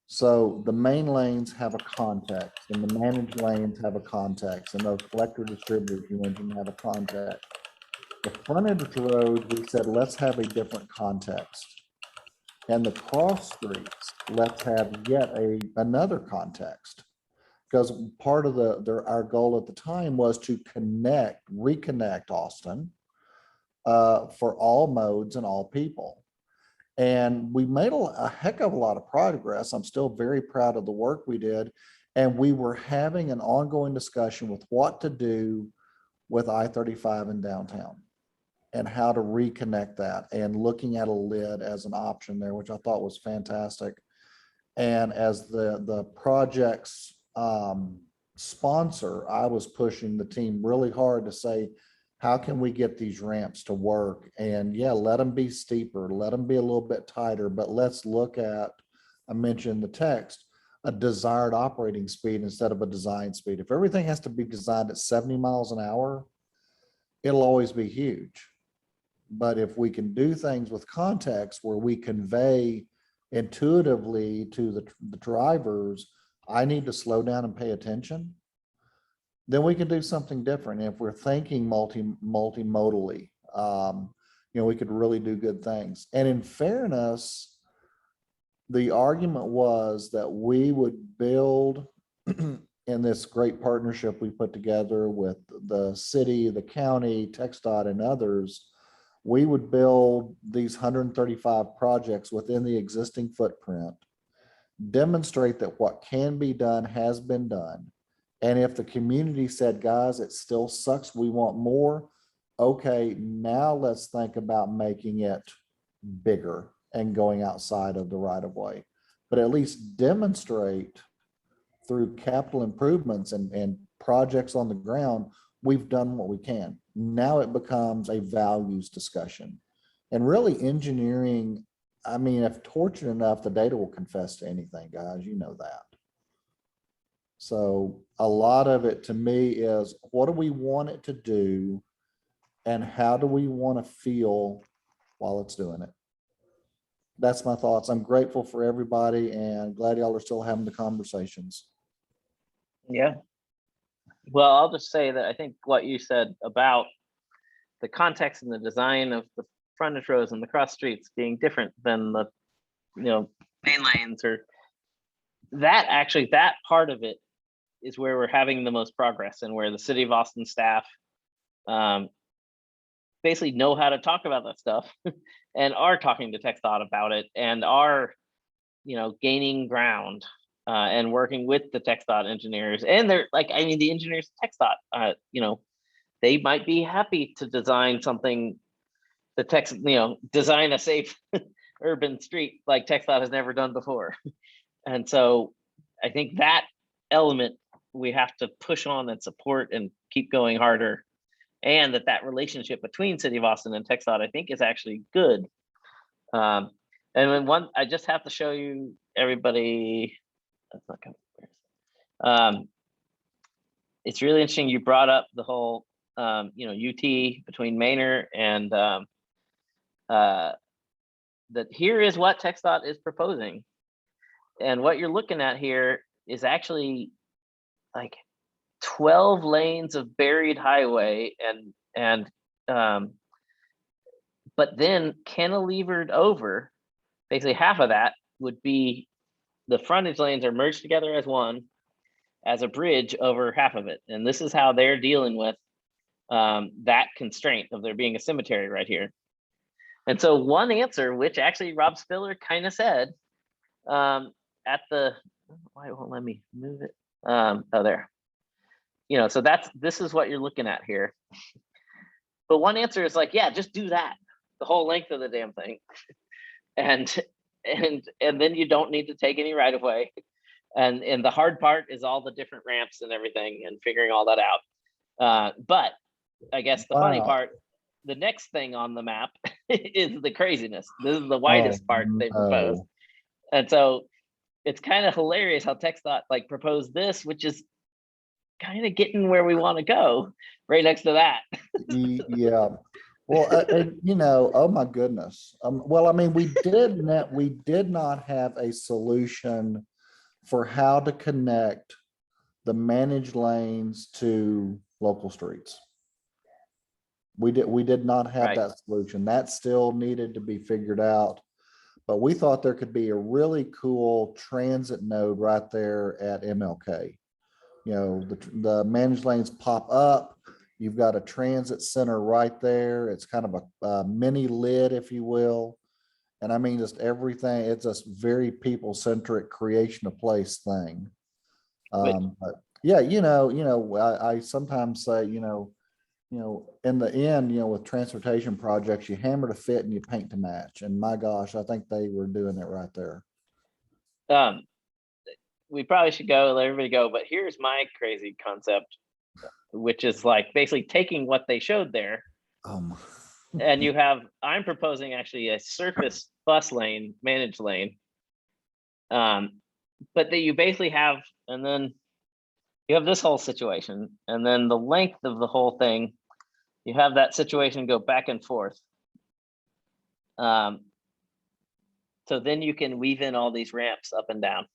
So the main lanes have a context, and the managed lanes have a context, and those collector distributors you mentioned have a context. The frontage road, we said, let's have a different context. And the cross streets, let's have yet another context. Because part of our goal at the time was to reconnect Austin for all modes and all people. And we made a heck of a lot of progress. I'm still very proud of the work we did. And we were having an ongoing discussion with what to do with I-35 in downtown and how to reconnect that, and looking at a lid as an option there, which I thought was fantastic. And as the project's sponsor, I was pushing the team really hard to say, how can we get these ramps to work? And yeah, let them be steeper, let them be a little bit tighter, but let's look at, I mentioned the text, a desired operating speed instead of a design speed. If everything has to be designed at 70 miles an hour, it'll always be huge. But if we can do things with context where we convey intuitively to the drivers, I need to slow down and pay attention, then we can do something different. If we're thinking multimodally, we could really do good things. And in fairness, the argument was that we would build in this great partnership we put together with the city, the county, TxDOT, and others, we would build these 135 projects within the existing footprint, demonstrate that what can be done has been done. And if the community said, guys, it still sucks, we want more, okay, now let's think about making it bigger and going outside of the right of way. But at least demonstrate through capital improvements and projects on the ground, we've done what we can. Now it becomes a values discussion. And really engineering, I mean, if tortured enough, the data will confess to anything, guys, you know that. So a lot of it to me is, what do we want it to do? And how do we want to feel while it's doing it? That's my thoughts. I'm grateful for everybody and glad y'all are still having the conversations. Yeah. Well, I'll just say that I think what you said about the context and the design of the frontage roads and the cross streets being different than the, main lanes, or that, actually, that part of it is where we're having the most progress, and where the City of Austin staff basically know how to talk about that stuff and are talking to TxDOT about it, and are, gaining ground and working with the TxDOT engineers. And they're like, I mean, the engineers at TxDOT, they might be happy to design something, design a safe urban street like TxDOT has never done before. And so I think that element we have to push on and support and keep going harder. And that relationship between City of Austin and TxDOT, I think, is actually good. And when I just have to show you everybody, that's not coming. It's really interesting. You brought up the whole, UT between Manor and that here is what TxDOT is proposing. And what you're looking at here is actually like 12 lanes of buried highway but then cantilevered over, basically half of that would be, the frontage lanes are merged together as one, as a bridge over half of it. And this is how they're dealing with that constraint of there being a cemetery right here. And so one answer, which actually Rob Spiller kind of said at the, why won't let me move it? Oh, there. So this is what you're looking at here. But one answer is like, yeah, just do that, the whole length of the damn thing. And then you don't need to take any right of way. And the hard part is all the different ramps and everything and figuring all that out. But I guess the funny part, the next thing on the map is the craziness. This is the widest part they proposed. And so it's kind of hilarious how TxDOT like proposed this, which is kind of getting where we want to go, right next to that. Yeah. Well, oh my goodness. Well, I mean, we did not have a solution for how to connect the managed lanes to local streets. We did not have that solution. That still needed to be figured out. But we thought there could be a really cool transit node right there at MLK. The managed lanes pop up. You've got a transit center right there. It's kind of a mini lid, if you will. And I mean, just everything. It's a very people-centric creation of place thing. But yeah, I sometimes say, in the end, with transportation projects, you hammer to fit and you paint to match. And my gosh, I think they were doing it right there. We probably should go, let everybody go, but here's my crazy concept, which is like basically taking what they showed there. And you have, I'm proposing actually a surface bus lane, managed lane. But that you basically have, and then you have this whole situation, and then the length of the whole thing, you have that situation go back and forth. So then you can weave in all these ramps up and down.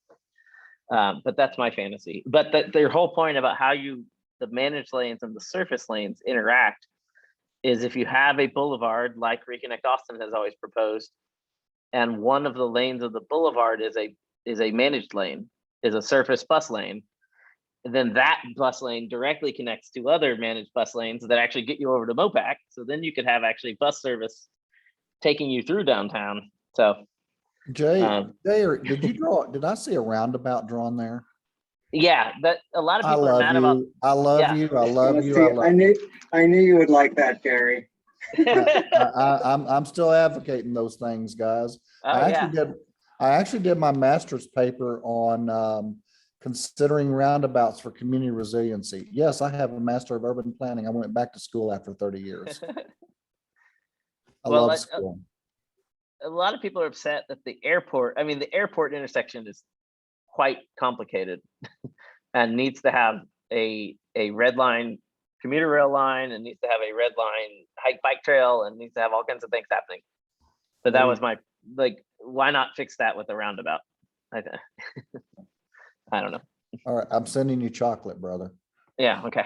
But that's my fantasy. But their whole point about how the managed lanes and the surface lanes interact is if you have a boulevard like Reconnect Austin has always proposed, and one of the lanes of the boulevard is a managed lane, is a surface bus lane, then that bus lane directly connects to other managed bus lanes that actually get you over to Mopac. So then you could have actually bus service taking you through downtown. So Jay, Um, did I see a roundabout drawn there? yeah, that a lot of I people are love mad about. you. I love Yeah. you. I love Let's you. see, I love I knew you would like that, Gary. I'm still advocating those things, guys. Oh, I actually did my master's paper on considering roundabouts for community resiliency. Yes, I have a master of urban planning. I went back to school after 30 years. I Well, love school. a lot of people are upset that the airport, I mean, the airport intersection is quite complicated and needs to have a red line commuter rail line and needs to have a red line hike bike trail and needs to have all kinds of things happening. But that was my, like, why not fix that with a roundabout? I don't know. All right, I'm sending you chocolate, brother. Yeah, okay.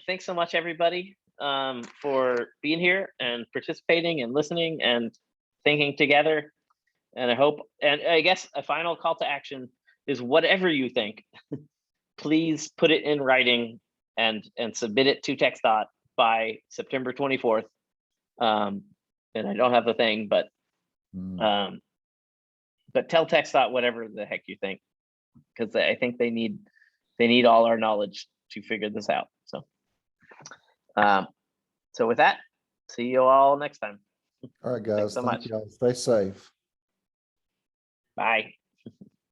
Thanks so much, everybody, for being here and participating and listening and thinking together. And I guess a final call to action is whatever you think, please put it in writing and submit it to TxDOT by September 24th. And I don't have the thing, but tell TxDOT whatever the heck you think, because I think they need all our knowledge to figure this out. So with that, see you all next time. All right, guys. Thanks so much. Thank you all. Stay safe. Bye.